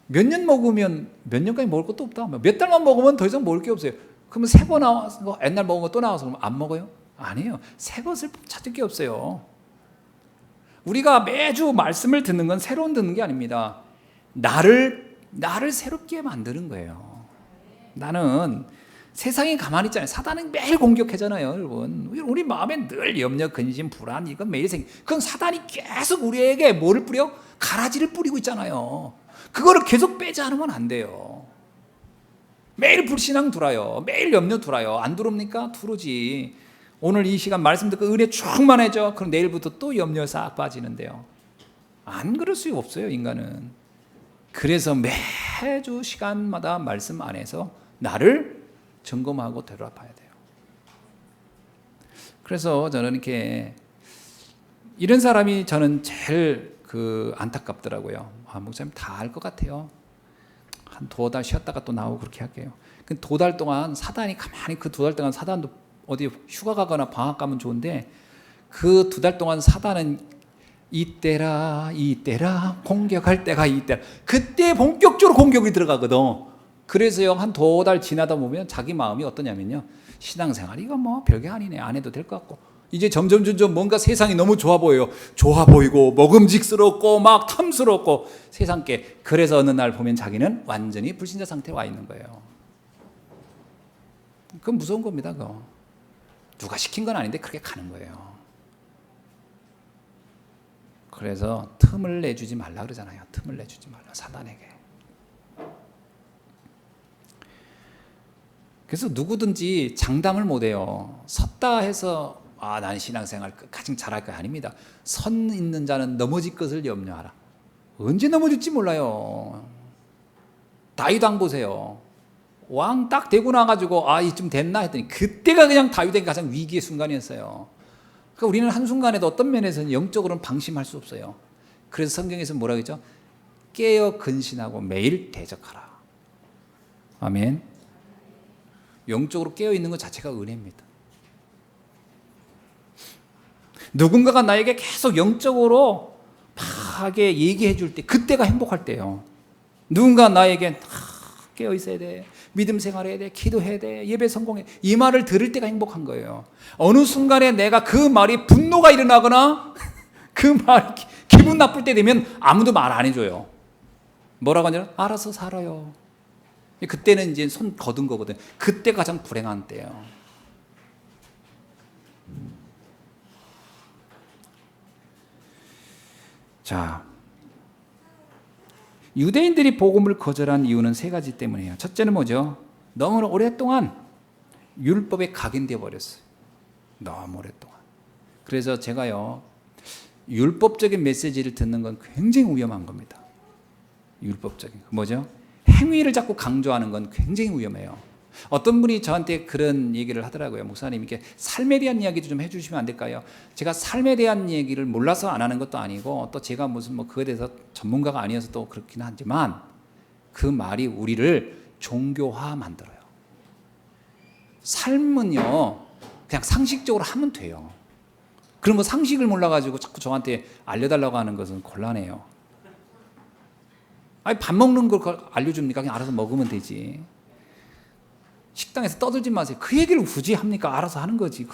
몇 년 먹으면 몇 년까지 먹을 것도 없다. 몇 달만 먹으면 더 이상 먹을 게 없어요. 그러면 새 거 나와서, 옛날 먹은 거 또 나와서 그러면 안 먹어요? 아니에요. 새 것을 찾을 게 없어요. 우리가 매주 말씀을 듣는 건 새로운 듣는 게 아닙니다. 나를 새롭게 만드는 거예요. 나는 세상이 가만히 있잖아요. 사단은 매일 공격하잖아요, 여러분. 우리 마음에 늘 염려, 근심, 불안, 이건 매일 그건 사단이 계속 우리에게 뭐를 뿌려? 가라지를 뿌리고 있잖아요. 그거를 계속 빼지 않으면 안 돼요. 매일 불신앙 들어요. 매일 염려 들어요. 안 들어옵니까? 들어오지. 오늘 이 시간 말씀 듣고 은혜 충만해져. 그럼 내일부터 또 염려 싹 빠지는데요. 안 그럴 수 없어요, 인간은. 그래서 매주 시간마다 말씀 안에서 나를 점검하고 되돌아봐야 돼요. 그래서 저는 이렇게 이런 사람이 저는 제일 안타깝더라고요. 목사님 다 알 것 같아요. 한 2달 쉬었다가 또 나오고 그렇게 할게요. 2달 동안 사단이 가만히 2달 동안 사단도 어디 휴가 가거나 방학 가면 좋은데 2달 동안 사단은 이때라 공격할 때가 이때라. 그때 본격적으로 공격이 들어가거든. 그래서요, 한 2달 지나다 보면 자기 마음이 어떠냐면요, 신앙생활이 이거 뭐 별게 아니네, 안 해도 될 것 같고, 이제 점점 뭔가 세상이 너무 좋아 보여요. 좋아 보이고 먹음직스럽고 막 탐스럽고 세상께. 그래서 어느 날 보면 자기는 완전히 불신자 상태에 와 있는 거예요. 그건 무서운 겁니다. 그거 누가 시킨 건 아닌데 그렇게 가는 거예요. 그래서 틈을 내주지 말라 그러잖아요. 틈을 내주지 말라, 사단에게. 그래서 누구든지 장담을 못해요. 섰다 해서 난 신앙생활 끝까지 잘할 거 아닙니다. 선 있는 자는 넘어질 것을 염려하라. 언제 넘어질지 몰라요. 다윗왕 보세요. 왕 딱 되고 나가지고 이쯤 됐나 했더니 그때가 그냥 다윗에게 가장 위기의 순간이었어요. 그러니까 우리는 한순간에도 어떤 면에서는 영적으로는 방심할 수 없어요. 그래서 성경에서 뭐라고 했죠? 깨어 근신하고 매일 대적하라. 아멘. 영적으로 깨어 있는 것 자체가 은혜입니다. 누군가가 나에게 계속 영적으로 막하게 얘기해 줄 때, 그때가 행복할 때예요. 누군가 나에게 깨어 있어야 돼, 믿음 생활해야 돼, 기도해야 돼, 예배 성공해, 이 말을 들을 때가 행복한 거예요. 어느 순간에 내가 그 말이 분노가 일어나거나 그 말 기분 나쁠 때 되면 아무도 말 안 해줘요. 뭐라고 하냐면 알아서 살아요. 그때는 이제 손 거둔 거거든. 그때 가장 불행한 때예요. 자, 유대인들이 복음을 거절한 이유는 3가지 때문이에요. 첫째는 뭐죠? 너무 오랫동안 율법에 각인되어 버렸어요. 너무 오랫동안. 그래서 제가요, 율법적인 메시지를 듣는 건 굉장히 위험한 겁니다. 율법적인 거 뭐죠? 행위를 자꾸 강조하는 건 굉장히 위험해요. 어떤 분이 저한테 그런 얘기를 하더라고요. 목사님, 이렇게 삶에 대한 이야기도 좀 해주시면 안 될까요? 제가 삶에 대한 얘기를 몰라서 안 하는 것도 아니고, 또 제가 무슨 그거에 대해서 전문가가 아니어서 또 그렇긴 하지만, 그 말이 우리를 종교화 만들어요. 삶은요, 그냥 상식적으로 하면 돼요. 그럼 상식을 몰라가지고 자꾸 저한테 알려달라고 하는 것은 곤란해요. 밥 먹는 걸 알려줍니까? 그냥 알아서 먹으면 되지. 식당에서 떠들지 마세요. 그 얘기를 굳이 합니까? 알아서 하는 거지.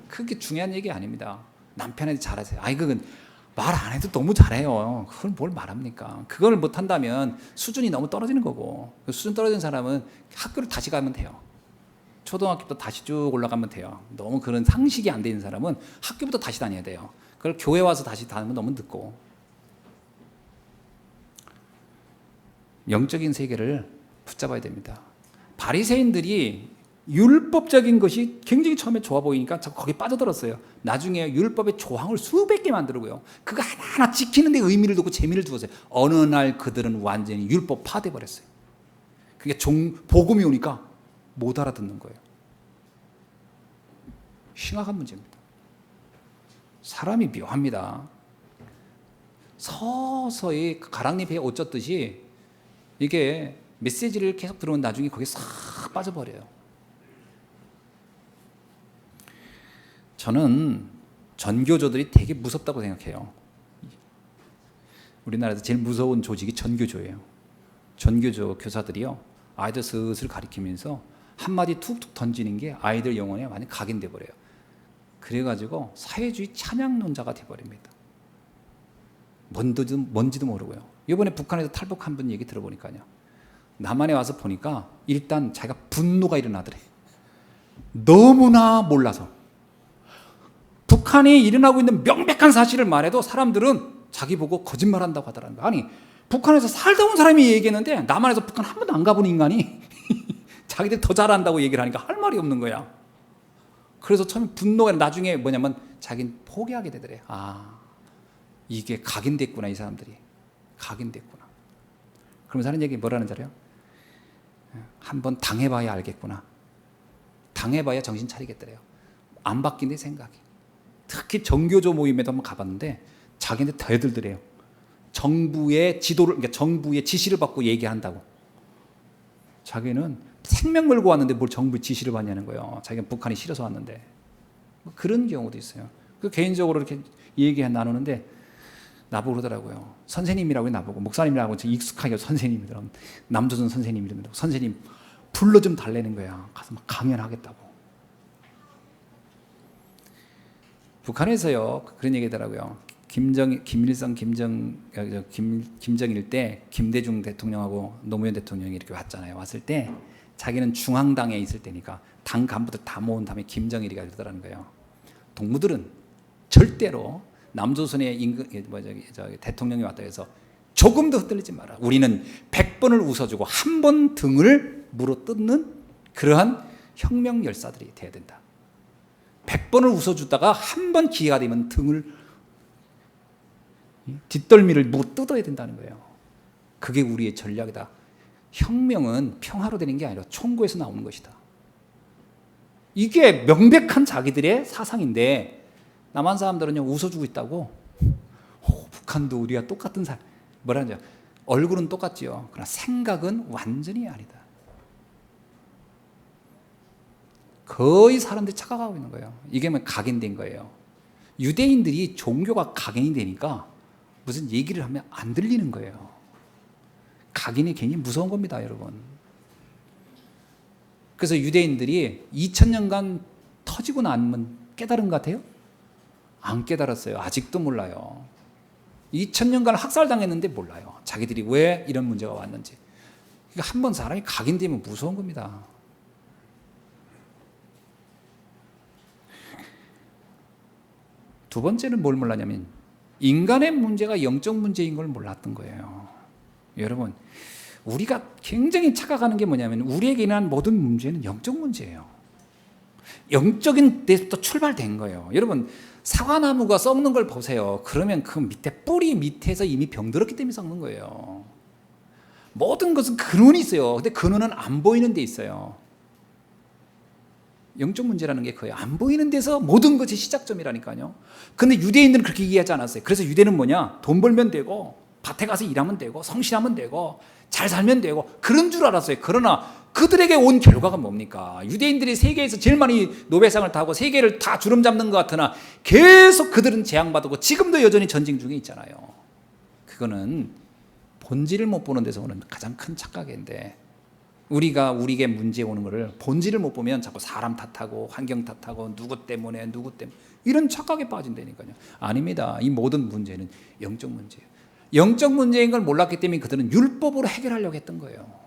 그게 중요한 얘기 아닙니다. 남편한테 잘하세요. 그건 말 안 해도 너무 잘해요. 그걸 뭘 말합니까? 그걸 못한다면 수준이 너무 떨어지는 거고, 그 수준 떨어진 사람은 학교를 다시 가면 돼요. 초등학교부터 다시 쭉 올라가면 돼요. 너무 그런 상식이 안 돼 있는 사람은 학교부터 다시 다녀야 돼요. 그걸 교회 와서 다시 다니면 너무 늦고. 영적인 세계를 붙잡아야 됩니다. 바리새인들이 율법적인 것이 굉장히 처음에 좋아 보이니까 거기에 빠져들었어요. 나중에 율법의 조항을 수백 개 만들고요. 그거 하나하나 지키는 데 의미를 두고 재미를 두었어요. 어느 날 그들은 완전히 율법 파괴 버렸어요. 그게 복음이 오니까 못 알아듣는 거예요. 심각한 문제입니다. 사람이 묘합니다. 서서히 가랑잎에 옷 젖듯이 이게 메시지를 계속 들으면 나중에 거기에 싹 빠져버려요. 저는 전교조들이 되게 무섭다고 생각해요. 우리나라에서 제일 무서운 조직이 전교조예요. 전교조 교사들이요, 아이들 슬슬 가리키면서 한마디 툭툭 던지는 게 아이들 영혼에 많이 각인돼 버려요. 그래가지고 사회주의 찬양론자가 돼버립니다. 뭔지도 모르고요. 이번에 북한에서 탈북한 분 얘기 들어보니까요, 남한에 와서 보니까 일단 자기가 분노가 일어나더래. 너무나 몰라서. 북한이 일어나고 있는 명백한 사실을 말해도 사람들은 자기 보고 거짓말한다고 하더라는 거야. 아니, 북한에서 살다 온 사람이 얘기했는데 남한에서 북한 한 번도 안 가본 인간이 자기들 더 잘한다고 얘기를 하니까 할 말이 없는 거야. 그래서 처음에 분노가 나중에 뭐냐면 자기는 포기하게 되더래. 아, 이게 각인됐구나, 이 사람들이. 각인됐구나. 그러면서 하는 얘기 뭐라는 줄 알아요? 한번 당해봐야 알겠구나. 당해봐야 정신 차리겠더래요. 안 바뀐대 생각이. 특히 정교조 모임에도 한번 가봤는데 자기한테 더 애들더래요. 정부의 지도를, 그러니까 정부의 지시를 받고 얘기한다고. 자기는 생명 걸고 왔는데 뭘 정부의 지시를 받냐는 거예요. 자기는 북한이 싫어서 왔는데. 그런 경우도 있어요. 그 개인적으로 이렇게 얘기 나누는데 나보고 그러더라고요. 선생님이라고 나보고, 목사님이라고 익숙하게 선생님이더라고. 남조선 선생님이더라고. 선생님 불러 좀 달래는 거야. 가서 막 강연하겠다고. 북한에서요 그런 얘기더라고요. 김일성, 김정일 때 김대중 대통령하고 노무현 대통령이 이렇게 왔잖아요. 왔을 때 자기는 중앙당에 있을 때니까 당 간부들 다 모은 다음에 김정일이가 그러더라는 거예요. 동무들은 절대로 남조선의 대통령이 왔다 해서 조금도 흔들리지 마라. 우리는 100번을 웃어주고 한 번 등을 물어뜯는 그러한 혁명 열사들이 돼야 된다. 100번을 웃어주다가 한 번 기회가 되면 등을, 뒷덜미를 물어뜯어야 된다는 거예요. 그게 우리의 전략이다. 혁명은 평화로 되는 게 아니라 총구에서 나오는 것이다. 이게 명백한 자기들의 사상인데 남한 사람들은요 웃어주고 있다고. 북한도 우리가 똑같은 사람, 뭐라는지 얼굴은 똑같지요. 그러나 생각은 완전히 아니다. 거의 사람들이 착각하고 있는 거예요. 이게 뭐 각인된 거예요. 유대인들이 종교가 각인이 되니까 무슨 얘기를 하면 안 들리는 거예요. 각인이 굉장히 무서운 겁니다, 여러분. 그래서 유대인들이 2000년간 터지고 나면 깨달은 것 같아요? 안 깨달았어요. 아직도 몰라요. 2000년간 학살당했는데 몰라요. 자기들이 왜 이런 문제가 왔는지. 그러니까 한번 사람이 각인되면 무서운 겁니다. 두 번째는 뭘 몰랐냐면 인간의 문제가 영적 문제인 걸 몰랐던 거예요. 여러분, 우리가 굉장히 착각하는 게 뭐냐면 우리에게 일어난 모든 문제는 영적 문제예요. 영적인 데서부터 출발된 거예요. 여러분, 사과나무가 썩는 걸 보세요. 그러면 그 밑에 뿌리 밑에서 이미 병들었기 때문에 썩는 거예요. 모든 것은 근원이 있어요. 근데 근원은 안 보이는 데 있어요. 영적 문제라는 게 거의 안 보이는 데서 모든 것이 시작점이라니까요. 근데 유대인들은 그렇게 이해하지 않았어요. 그래서 유대는 뭐냐? 돈 벌면 되고 밭에 가서 일하면 되고 성실하면 되고 잘 살면 되고 그런 줄 알았어요. 그러나 그들에게 온 결과가 뭡니까? 유대인들이 세계에서 제일 많이 노벨상을 타고 세계를 다 주름 잡는 것 같으나 계속 그들은 재앙받고 지금도 여전히 전쟁 중에 있잖아요. 그거는 본질을 못 보는 데서 오는 가장 큰 착각인데 우리에게 문제 오는 거를 본질을 못 보면 자꾸 사람 탓하고 환경 탓하고 누구 때문에 이런 착각에 빠진다니까요. 아닙니다. 이 모든 문제는 영적 문제예요. 영적 문제인 걸 몰랐기 때문에 그들은 율법으로 해결하려고 했던 거예요.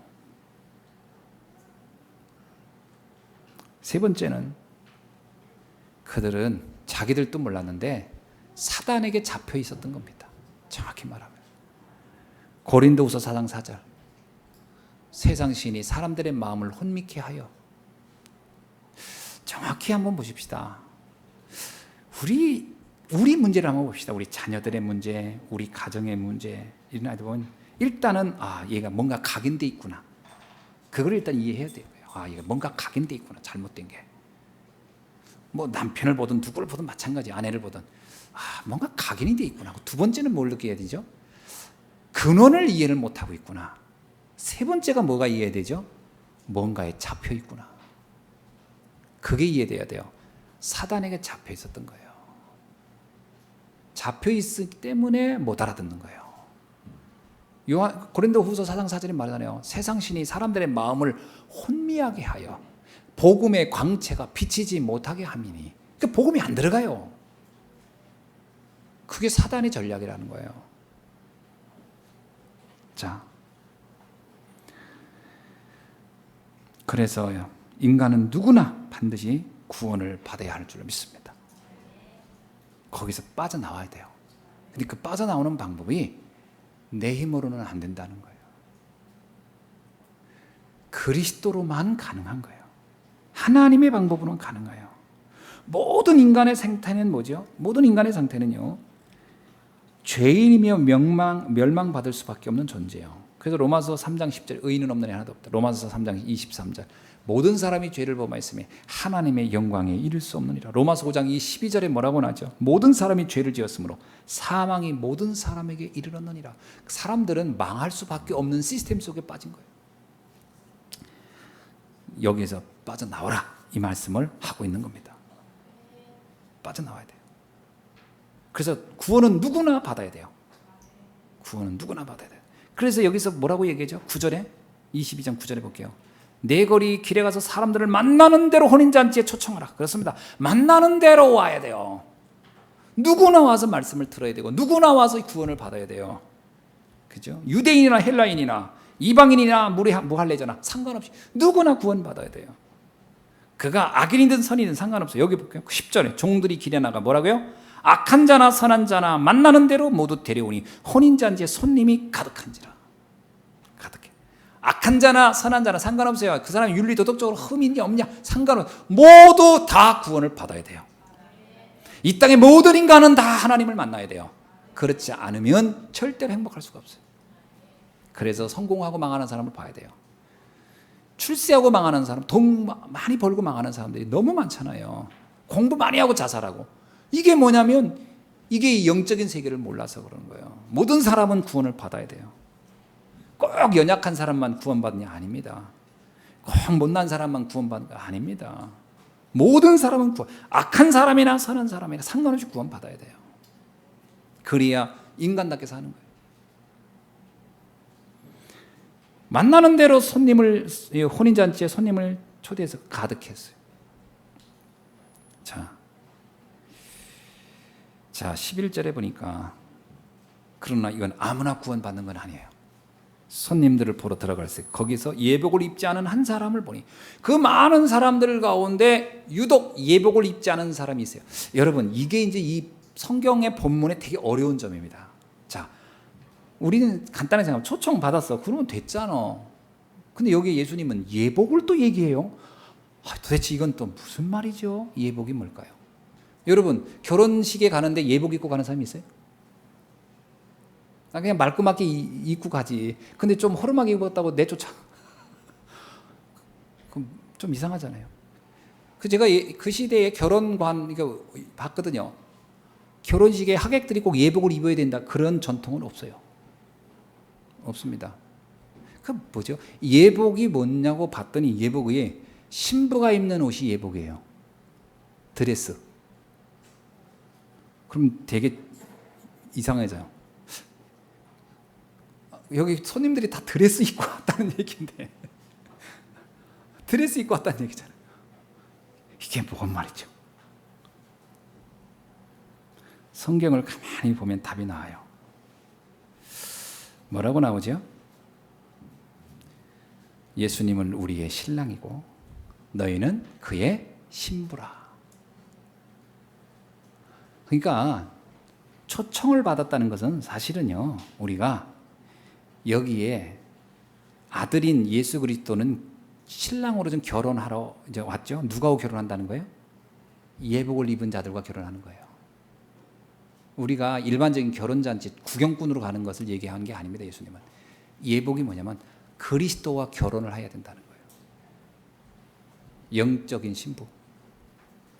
세 번째는 그들은 자기들도 몰랐는데 사단에게 잡혀 있었던 겁니다. 정확히 말하면 고린도후서 4장 4절 세상 신이 사람들의 마음을 혼미케 하여. 정확히 한번 보십시다. 우리 문제를 한번 봅시다. 우리 자녀들의 문제, 우리 가정의 문제 이런 아이들 보면 일단은 얘가 뭔가 각인돼 있구나. 그걸 일단 이해해야 돼요. 얘가 뭔가 각인돼 있구나. 잘못된 게. 뭐 남편을 보든 누구를 보든 마찬가지. 아내를 보든 뭔가 각인이 돼 있구나. 두 번째는 뭘 느껴야 되죠? 근원을 이해를 못하고 있구나. 세 번째가 뭐가 이해해야 되죠? 뭔가에 잡혀 있구나. 그게 이해돼야 돼요. 사단에게 잡혀 있었던 거예요. 잡혀 있기 때문에 못 알아듣는 거예요. 고린도후서 4장 4절에 말하잖아요. 세상 신이 사람들의 마음을 혼미하게 하여 복음의 광채가 비치지 못하게 함이니. 그러니까 복음이 안 들어가요. 그게 사단의 전략이라는 거예요. 자, 그래서 인간은 누구나 반드시 구원을 받아야 할 줄 믿습니다. 거기서 빠져나와야 돼요. 근데 그 빠져나오는 방법이 내 힘으로는 안 된다는 거예요. 그리스도로만 가능한 거예요. 하나님의 방법으로는 가능해요. 모든 인간의 상태는 뭐죠? 모든 인간의 상태는요, 죄인이며 멸망받을 수밖에 없는 존재예요. 그래서 로마서 3장 10절 의인은 없는 애 하나도 없다. 로마서 3장 23절 모든 사람이 죄를 범하였으며 하나님의 영광에 이를 수 없느니라. 로마서 5장 12절에 뭐라고 나죠? 모든 사람이 죄를 지었으므로 사망이 모든 사람에게 이르렀느니라. 사람들은 망할 수밖에 없는 시스템 속에 빠진 거예요. 여기에서 빠져나와라 이 말씀을 하고 있는 겁니다. 빠져나와야 돼요. 그래서 구원은 누구나 받아야 돼요. 구원은 누구나 받아야 돼요. 그래서 여기서 뭐라고 얘기하죠? 9절에 22장 9절에 볼게요. 내 거리 길에 가서 사람들을 만나는 대로 혼인잔치에 초청하라. 그렇습니다. 만나는 대로 와야 돼요. 누구나 와서 말씀을 들어야 되고 누구나 와서 구원을 받아야 돼요. 그죠? 유대인이나 헬라인이나 이방인이나 무할례자나 상관없이 누구나 구원받아야 돼요. 그가 악인이든 선이든 상관없어요. 여기 볼게요. 10절에 종들이 길에 나가 뭐라고요? 악한 자나 선한 자나 만나는 대로 모두 데려오니 혼인잔치에 손님이 가득한지라. 가득해. 악한 자나 선한 자나 상관없어요. 그 사람이 윤리 도덕적으로 흠이 있냐 없냐 상관없어요. 모두 다 구원을 받아야 돼요. 이 땅의 모든 인간은 다 하나님을 만나야 돼요. 그렇지 않으면 절대로 행복할 수가 없어요. 그래서 성공하고 망하는 사람을 봐야 돼요. 출세하고 망하는 사람, 돈 많이 벌고 망하는 사람들이 너무 많잖아요. 공부 많이 하고 자살하고. 이게 뭐냐면 이게 영적인 세계를 몰라서 그런 거예요. 모든 사람은 구원을 받아야 돼요. 꼭 연약한 사람만 구원받느냐? 아닙니다. 꼭 못난 사람만 구원받는 거 아닙니다. 모든 사람은 악한 사람이나 선한 사람이나 상관없이 구원받아야 돼요. 그래야 인간답게 사는 거예요. 만나는 대로 혼인잔치에 손님을 초대해서 가득했어요. 자 11절에 보니까 그러나 이건 아무나 구원받는 건 아니에요. 손님들을 보러 들어갈 때 거기서 예복을 입지 않은 한 사람을 보니 그 많은 사람들 가운데 유독 예복을 입지 않은 사람이 있어요. 여러분 이게 이제 이 성경의 본문의 되게 어려운 점입니다. 자, 우리는 간단하게 생각하면 초청 받았어. 그러면 됐잖아. 근데 여기 예수님은 예복을 또 얘기해요. 도대체 이건 또 무슨 말이죠? 예복이 뭘까요? 여러분 결혼식에 가는데 예복 입고 가는 사람이 있어요? 그냥 말끔하게 입고 가지. 근데 좀 허름하게 입었다고 내쫓아. 그럼 좀 이상하잖아요. 제가 그 시대에 결혼관 이거 봤거든요. 결혼식에 하객들이 꼭 예복을 입어야 된다 그런 전통은 없어요. 없습니다. 그 뭐죠? 예복이 뭐냐고 봤더니 예복이 신부가 입는 옷이 예복이에요. 드레스. 그럼 되게 이상해져요. 여기 손님들이 다 드레스 입고 왔다는 얘기인데 드레스 입고 왔다는 얘기잖아요. 이게 뭔 말이죠? 성경을 가만히 보면 답이 나와요. 뭐라고 나오죠? 예수님은 우리의 신랑이고 너희는 그의 신부라. 그러니까 초청을 받았다는 것은 사실은요, 우리가 여기에 아들인 예수 그리스도는 신랑으로 좀 결혼하러 이제 왔죠. 누가하고 결혼한다는 거예요? 예복을 입은 자들과 결혼하는 거예요. 우리가 일반적인 결혼잔치 구경꾼으로 가는 것을 얘기한 게 아닙니다. 예수님은 예복이 뭐냐면 그리스도와 결혼을 해야 된다는 거예요. 영적인 신부.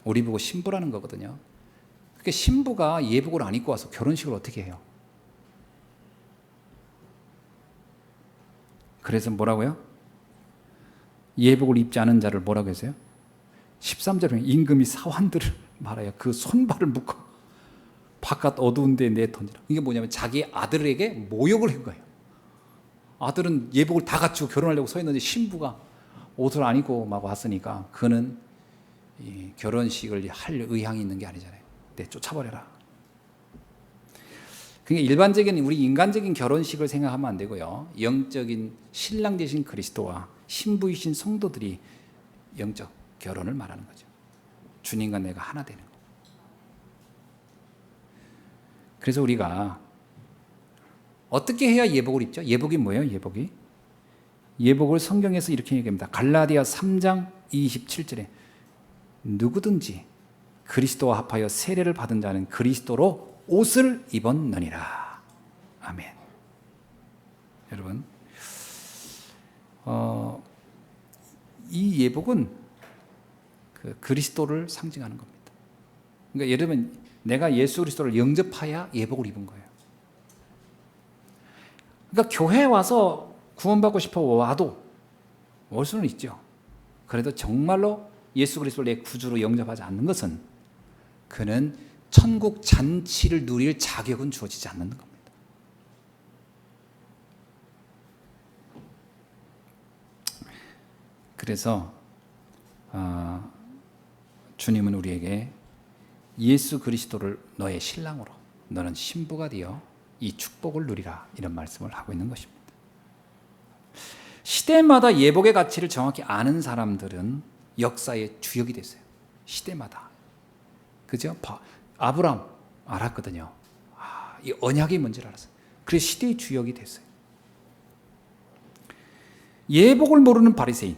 우리 보고 신부라는 거거든요. 그러니까 신부가 예복을 안 입고 와서 결혼식을 어떻게 해요? 그래서 뭐라고요? 예복을 입지 않은 자를 뭐라고 했어요? 13절에 임금이 사환들을 말하여 그 손발을 묶어 바깥 어두운 데에 내던지라. 이게 뭐냐면 자기 아들에게 모욕을 한 거예요. 아들은 예복을 다 갖추고 결혼하려고 서 있는데 신부가 옷을 안 입고 막 왔으니까 그는 이 결혼식을 할 의향이 있는 게 아니잖아요. 네, 쫓아버려라. 그러니까 일반적인 우리 인간적인 결혼식을 생각하면 안 되고요. 영적인 신랑 되신 그리스도와 신부이신 성도들이 영적 결혼을 말하는 거죠. 주님과 내가 하나 되는 거. 그래서 우리가 어떻게 해야 예복을 입죠? 예복이 뭐예요? 예복을 성경에서 이렇게 얘기합니다. 갈라디아 3장 27절에 누구든지 그리스도와 합하여 세례를 받은 자는 그리스도로 옷을 입었느니라. 아멘. 여러분, 이 예복은 그 그리스도를 상징하는 겁니다. 그러니까 여러분, 내가 예수 그리스도를 영접하여 예복을 입은 거예요. 그러니까 교회에 와서 구원받고 싶어 와도 올 수는 있죠. 그래도 정말로 예수 그리스도를 내 구주로 영접하지 않는 것은 그는 천국 잔치를 누릴 자격은 주어지지 않는 겁니다. 그래서 주님은 우리에게 예수 그리스도를 너의 신랑으로, 너는 신부가 되어 이 축복을 누리라, 이런 말씀을 하고 있는 것입니다. 시대마다 예복의 가치를 정확히 아는 사람들은 역사의 주역이 됐어요. 시대마다. 그죠? 아브라함 알았거든요. 이 언약이 뭔지를 알았어요. 그래서 시대의 주역이 됐어요. 예복을 모르는 바리새인,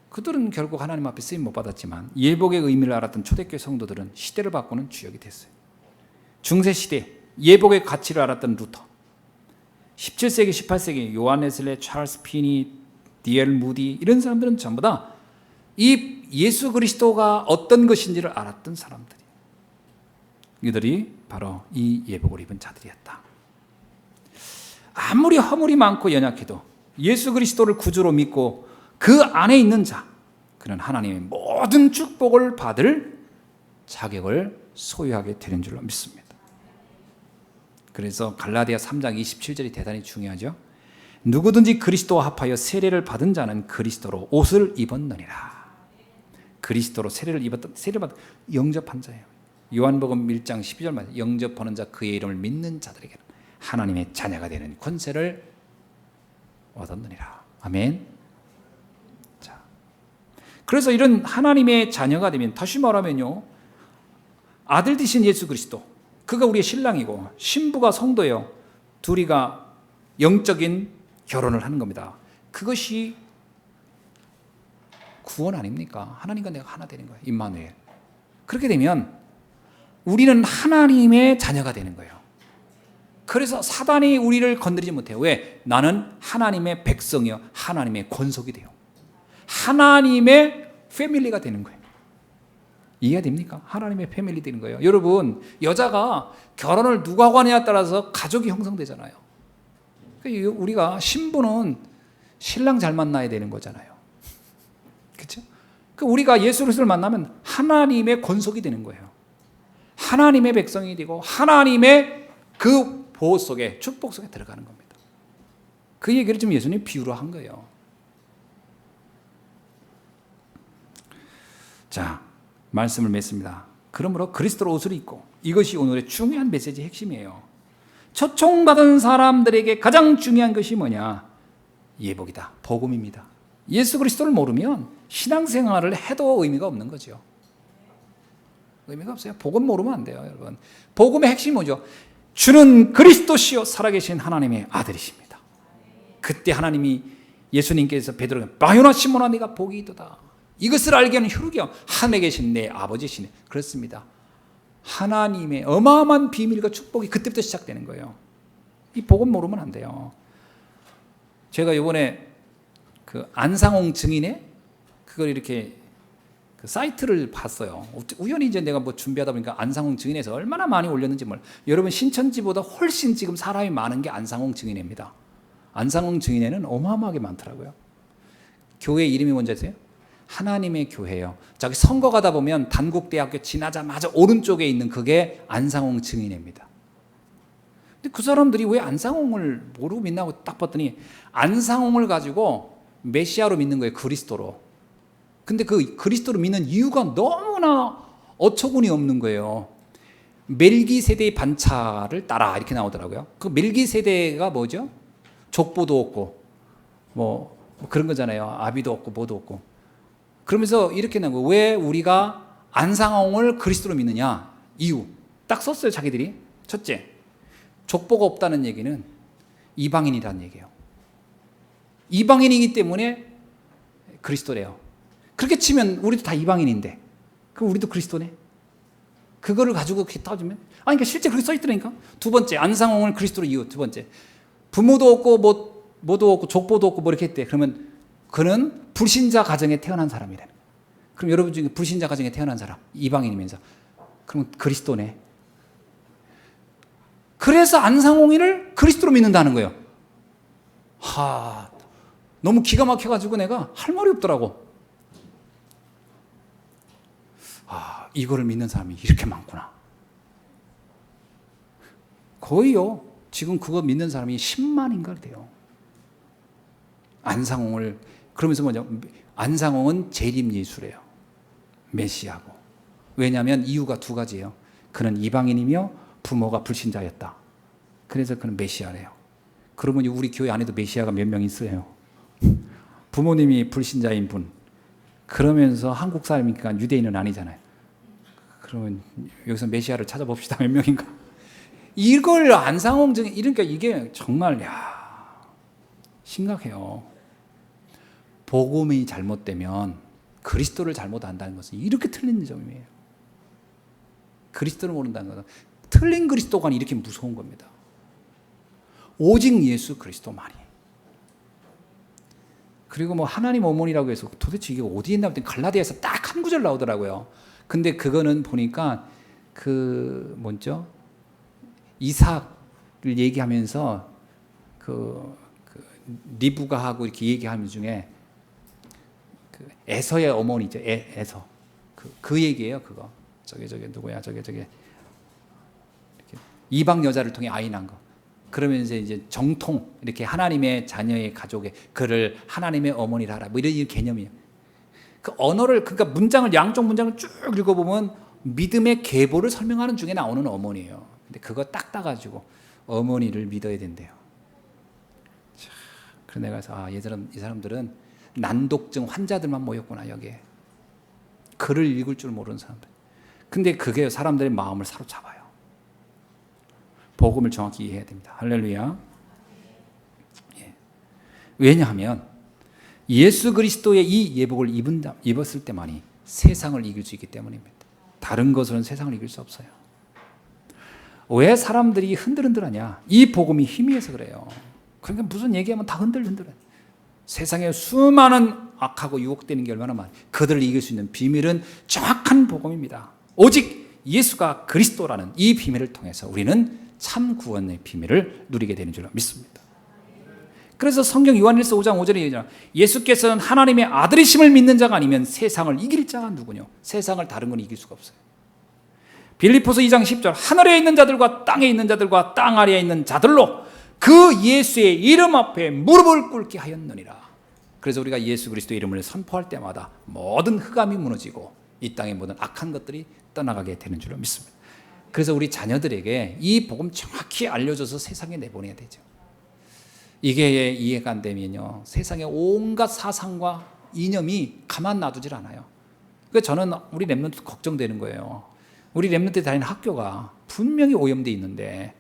그들은 결국 하나님 앞에 쓰임 못 받았지만 예복의 의미를 알았던 초대교회 성도들은 시대를 바꾸는 주역이 됐어요. 중세시대 예복의 가치를 알았던 루터, 17세기, 18세기 요한 웨슬레, 찰스 피니, D.L. 무디, 이런 사람들은 전부 다 이 예수 그리스도가 어떤 것인지를 알았던 사람들이에요. 이들이 바로 이 예복을 입은 자들이었다. 아무리 허물이 많고 연약해도 예수 그리스도를 구주로 믿고 그 안에 있는 자, 그는 하나님의 모든 축복을 받을 자격을 소유하게 되는 줄로 믿습니다. 그래서 갈라디아 3장 27절이 대단히 중요하죠. 누구든지 그리스도와 합하여 세례를 받은 자는 그리스도로 옷을 입었느니라. 그리스도로 세례를 받은 영접한 자예요. 요한복음 1장 12절 말 영접하는 자, 그의 이름을 믿는 자들에게는 하나님의 자녀가 되는 권세를 얻었느니라. 아멘. 자, 그래서 이런 하나님의 자녀가 되면, 다시 말하면요, 아들 되신 예수 그리스도, 그가 우리의 신랑이고 신부가 성도예요. 둘이가 영적인 결혼을 하는 겁니다. 그것이 구원 아닙니까? 하나님과 내가 하나 되는 거예요. 임마누엘. 그렇게 되면 우리는 하나님의 자녀가 되는 거예요. 그래서 사단이 우리를 건드리지 못해요. 왜? 나는 하나님의 백성이요, 하나님의 권속이 돼요. 하나님의 패밀리가 되는 거예요. 이해가 됩니까? 하나님의 패밀리 되는 거예요. 여러분, 여자가 결혼을 누가 하냐에 따라서 가족이 형성되잖아요. 우리가 신부는 신랑 잘 만나야 되는 거잖아요. 그렇죠? 우리가 예수 그리스도를 만나면 하나님의 권속이 되는 거예요. 하나님의 백성이 되고 하나님의 그 보호 속에, 축복 속에 들어가는 겁니다. 그 얘기를 좀 예수님이 비유로 한 거예요. 자, 말씀을 맺습니다. 그러므로 그리스도로 옷을 입고, 이것이 오늘의 중요한 메시지의 핵심이에요. 초청받은 사람들에게 가장 중요한 것이 뭐냐? 예복이다. 복음입니다. 예수 그리스도를 모르면 신앙생활을 해도 의미가 없는 거죠. 의미가 없어요. 복음 모르면 안 돼요, 여러분. 복음의 핵심이 뭐죠? 주는 그리스도시요 살아계신 하나님의 아들이십니다. 그때 하나님이 예수님께서 베드로에게 바요나 시몬아 네가 복이 있도다. 이것을 알게 하는 혈육이요 하늘에 계신 내 아버지시네. 그렇습니다. 하나님의 어마어마한 비밀과 축복이 그때부터 시작되는 거예요. 이 복음 모르면 안 돼요. 제가 이번에 그 안상홍 증인의 그걸 이렇게 그 사이트를 봤어요. 우연히 이제 내가 뭐 준비하다 보니까 안상홍 증인에서 얼마나 많이 올렸는지 몰라. 여러분 신천지보다 훨씬 지금 사람이 많은 게 안상홍 증인입니다. 안상홍 증인에는 어마어마하게 많더라고요. 교회 이름이 뭔지 아세요? 하나님의 교회예요. 저기 선거 가다 보면 단국대학교 지나자마자 오른쪽에 있는 그게 안상홍 증인입니다. 근데 그 사람들이 왜 안상홍을 모르고 믿나고 딱 봤더니 안상홍을 가지고 메시아로 믿는 거예요. 그리스도로. 근데 그 그리스도로 믿는 이유가 너무나 어처구니 없는 거예요. 멜기세대의 반차를 따라 이렇게 나오더라고요. 그 멜기세대가 뭐죠? 족보도 없고 뭐 그런 거잖아요. 아비도 없고 뭐도 없고. 그러면서 이렇게 나온 거예요. 왜 우리가 안상홍을 그리스도로 믿느냐? 이유. 딱 썼어요, 자기들이. 첫째, 족보가 없다는 얘기는 이방인이라는 얘기예요. 이방인이기 때문에 그리스도래요. 그렇게 치면 우리도 다 이방인인데 그럼 우리도 그리스도네? 그거를 가지고 이렇게 따지면 그러니까 실제 그렇게 써있더라니까. 두 번째, 안상홍을 그리스도로 이유. 두 번째, 부모도 없고 뭐도 없고 족보도 없고 뭐 이렇게 했대. 그러면 그는 불신자 가정에 태어난 사람이래. 그럼 여러분 중에 불신자 가정에 태어난 사람, 이방인이면서 그럼 그리스도네. 그래서 안상홍이를 그리스도로 믿는다는 거예요. 너무 기가 막혀가지고 내가 할 말이 없더라고. 이거를 믿는 사람이 이렇게 많구나. 거의요. 지금 그거 믿는 사람이 10만인가 돼요. 안상홍을 그러면서 뭐냐? 안상홍은 재림 예수래요. 메시아고. 왜냐하면 이유가 두 가지예요. 그는 이방인이며 부모가 불신자였다. 그래서 그는 메시아래요. 그러면 우리 교회 안에도 메시아가 몇 명 있어요. 부모님이 불신자인 분. 그러면서 한국 사람이니까 유대인은 아니잖아요. 그러면 여기서 메시아를 찾아봅시다. 몇 명인가? 이걸 안상홍 증인, 이러니까 이게 정말 심각해요. 복음이 잘못되면 그리스도를 잘못 안다는 것은 이렇게 틀린 점이에요. 그리스도를 모른다는 것은 틀린 그리스도가 이렇게 무서운 겁니다. 오직 예수 그리스도만이. 그리고 뭐 하나님 어머니라고 해서 도대체 이게 어디에 있나 했더니 갈라디아에서 딱 한 구절 나오더라고요. 근데 그거는 보니까 그 뭐죠? 이삭을 얘기하면서 그 리브가하고 이렇게 얘기하는 중에 그 에서의 어머니죠. 에서. 그 얘기예요, 그거. 저게 누구야? 저게 이렇게 이방 여자를 통해 아이 낳은 거. 그러면서 이제 정통 이렇게 하나님의 자녀의 가족의 그를 하나님의 어머니라 하라. 뭐 이런 개념이에요. 그 언어를 그러니까 문장을 양쪽 문장을 쭉 읽어보면 믿음의 계보를 설명하는 중에 나오는 어머니예요. 근데 그거 딱 따가지고 어머니를 믿어야 된대요. 그래서 내가 그래서 이 사람들은 난독증 환자들만 모였구나 여기에. 글을 읽을 줄 모르는 사람들. 근데 그게 사람들의 마음을 사로잡아요. 복음을 정확히 이해해야 됩니다. 할렐루야. 예. 왜냐하면 예수 그리스도의 이 예복을 입었을 때만이 세상을 이길 수 있기 때문입니다. 다른 것으로는 세상을 이길 수 없어요. 왜 사람들이 흔들흔들하냐? 이 복음이 희미해서 그래요. 그러니까 무슨 얘기하면 다 흔들흔들해. 세상에 수많은 악하고 유혹되는 게 얼마나 많아요. 그들을 이길 수 있는 비밀은 정확한 복음입니다. 오직 예수가 그리스도라는 이 비밀을 통해서 우리는 참 구원의 비밀을 누리게 되는 줄 믿습니다. 그래서 성경 요한일서 5장 5절에 얘기하잖아요. 예수께서는 하나님의 아들이심을 믿는 자가 아니면 세상을 이길 자가 누구냐? 세상을 다른 건 이길 수가 없어요. 빌립보서 2장 10절 하늘에 있는 자들과 땅에 있는 자들과 땅 아래에 있는 자들로 그 예수의 이름 앞에 무릎을 꿇게 하였느니라. 그래서 우리가 예수 그리스도의 이름을 선포할 때마다 모든 흑암이 무너지고 이 땅의 모든 악한 것들이 떠나가게 되는 줄로 믿습니다. 그래서 우리 자녀들에게 이 복음 정확히 알려줘서 세상에 내보내야 되죠. 이게 이해가 안 되면요, 세상의 온갖 사상과 이념이 가만 놔두질 않아요. 그래서 저는 우리 렘넌트 걱정되는 거예요. 우리 렘넌트 다니는 학교가 분명히 오염돼 있는데,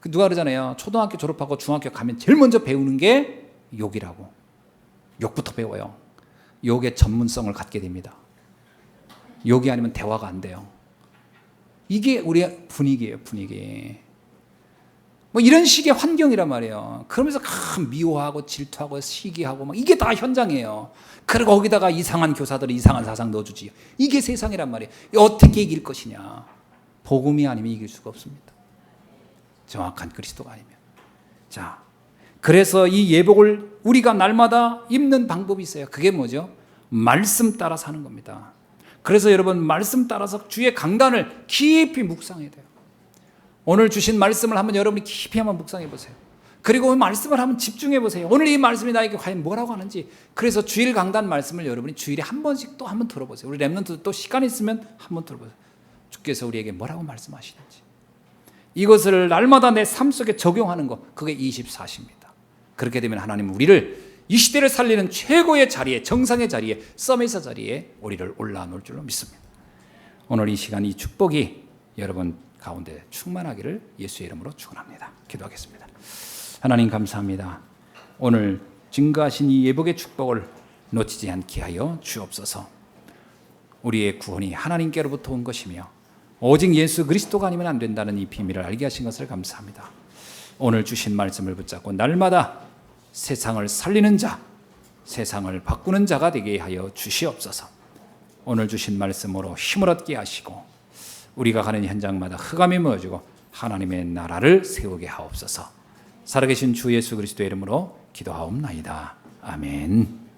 누가 그러잖아요. 초등학교 졸업하고 중학교 가면 제일 먼저 배우는 게 욕이라고. 욕부터 배워요. 욕의 전문성을 갖게 됩니다. 욕이 아니면 대화가 안 돼요. 이게 우리의 분위기예요, 분위기. 뭐 이런 식의 환경이란 말이에요. 그러면서 미워하고 질투하고 시기하고 막 이게 다 현장이에요. 그리고 거기다가 이상한 교사들이 이상한 사상 넣어주지. 이게 세상이란 말이에요. 어떻게 이길 것이냐? 복음이 아니면 이길 수가 없습니다. 정확한 그리스도가 아니면. 자, 그래서 이 예복을 우리가 날마다 입는 방법이 있어요. 그게 뭐죠? 말씀 따라 사는 겁니다. 그래서 여러분, 말씀 따라서 주의 강단을 깊이 묵상해야 돼요. 오늘 주신 말씀을 한번 여러분이 깊이 한번 묵상해 보세요. 그리고 말씀을 한번 집중해 보세요. 오늘 이 말씀이 나에게 과연 뭐라고 하는지. 그래서 주일 강단 말씀을 여러분이 주일에 한 번씩 또 한번 들어보세요. 우리 렘넌트도 또 시간 있으면 한번 들어보세요. 주께서 우리에게 뭐라고 말씀하시는지. 이것을 날마다 내 삶 속에 적용하는 것, 그게 24시입니다. 그렇게 되면 하나님은 우리를 이 시대를 살리는 최고의 자리에, 정상의 자리에, 서밋의 자리에 우리를 올라놓을 줄로 믿습니다. 오늘 이 시간, 이 축복이 여러분 가운데 충만하기를 예수의 이름으로 축원합니다. 기도하겠습니다. 하나님 감사합니다. 오늘 증거하신 이 예복의 축복을 놓치지 않게 하여 주옵소서. 우리의 구원이 하나님께로부터 온 것이며 오직 예수 그리스도가 아니면 안 된다는 이 비밀을 알게 하신 것을 감사합니다. 오늘 주신 말씀을 붙잡고 날마다 세상을 살리는 자, 세상을 바꾸는 자가 되게 하여 주시옵소서. 오늘 주신 말씀으로 힘을 얻게 하시고 우리가 가는 현장마다 흑암이 모여지고 하나님의 나라를 세우게 하옵소서. 살아계신 주 예수 그리스도의 이름으로 기도하옵나이다. 아멘.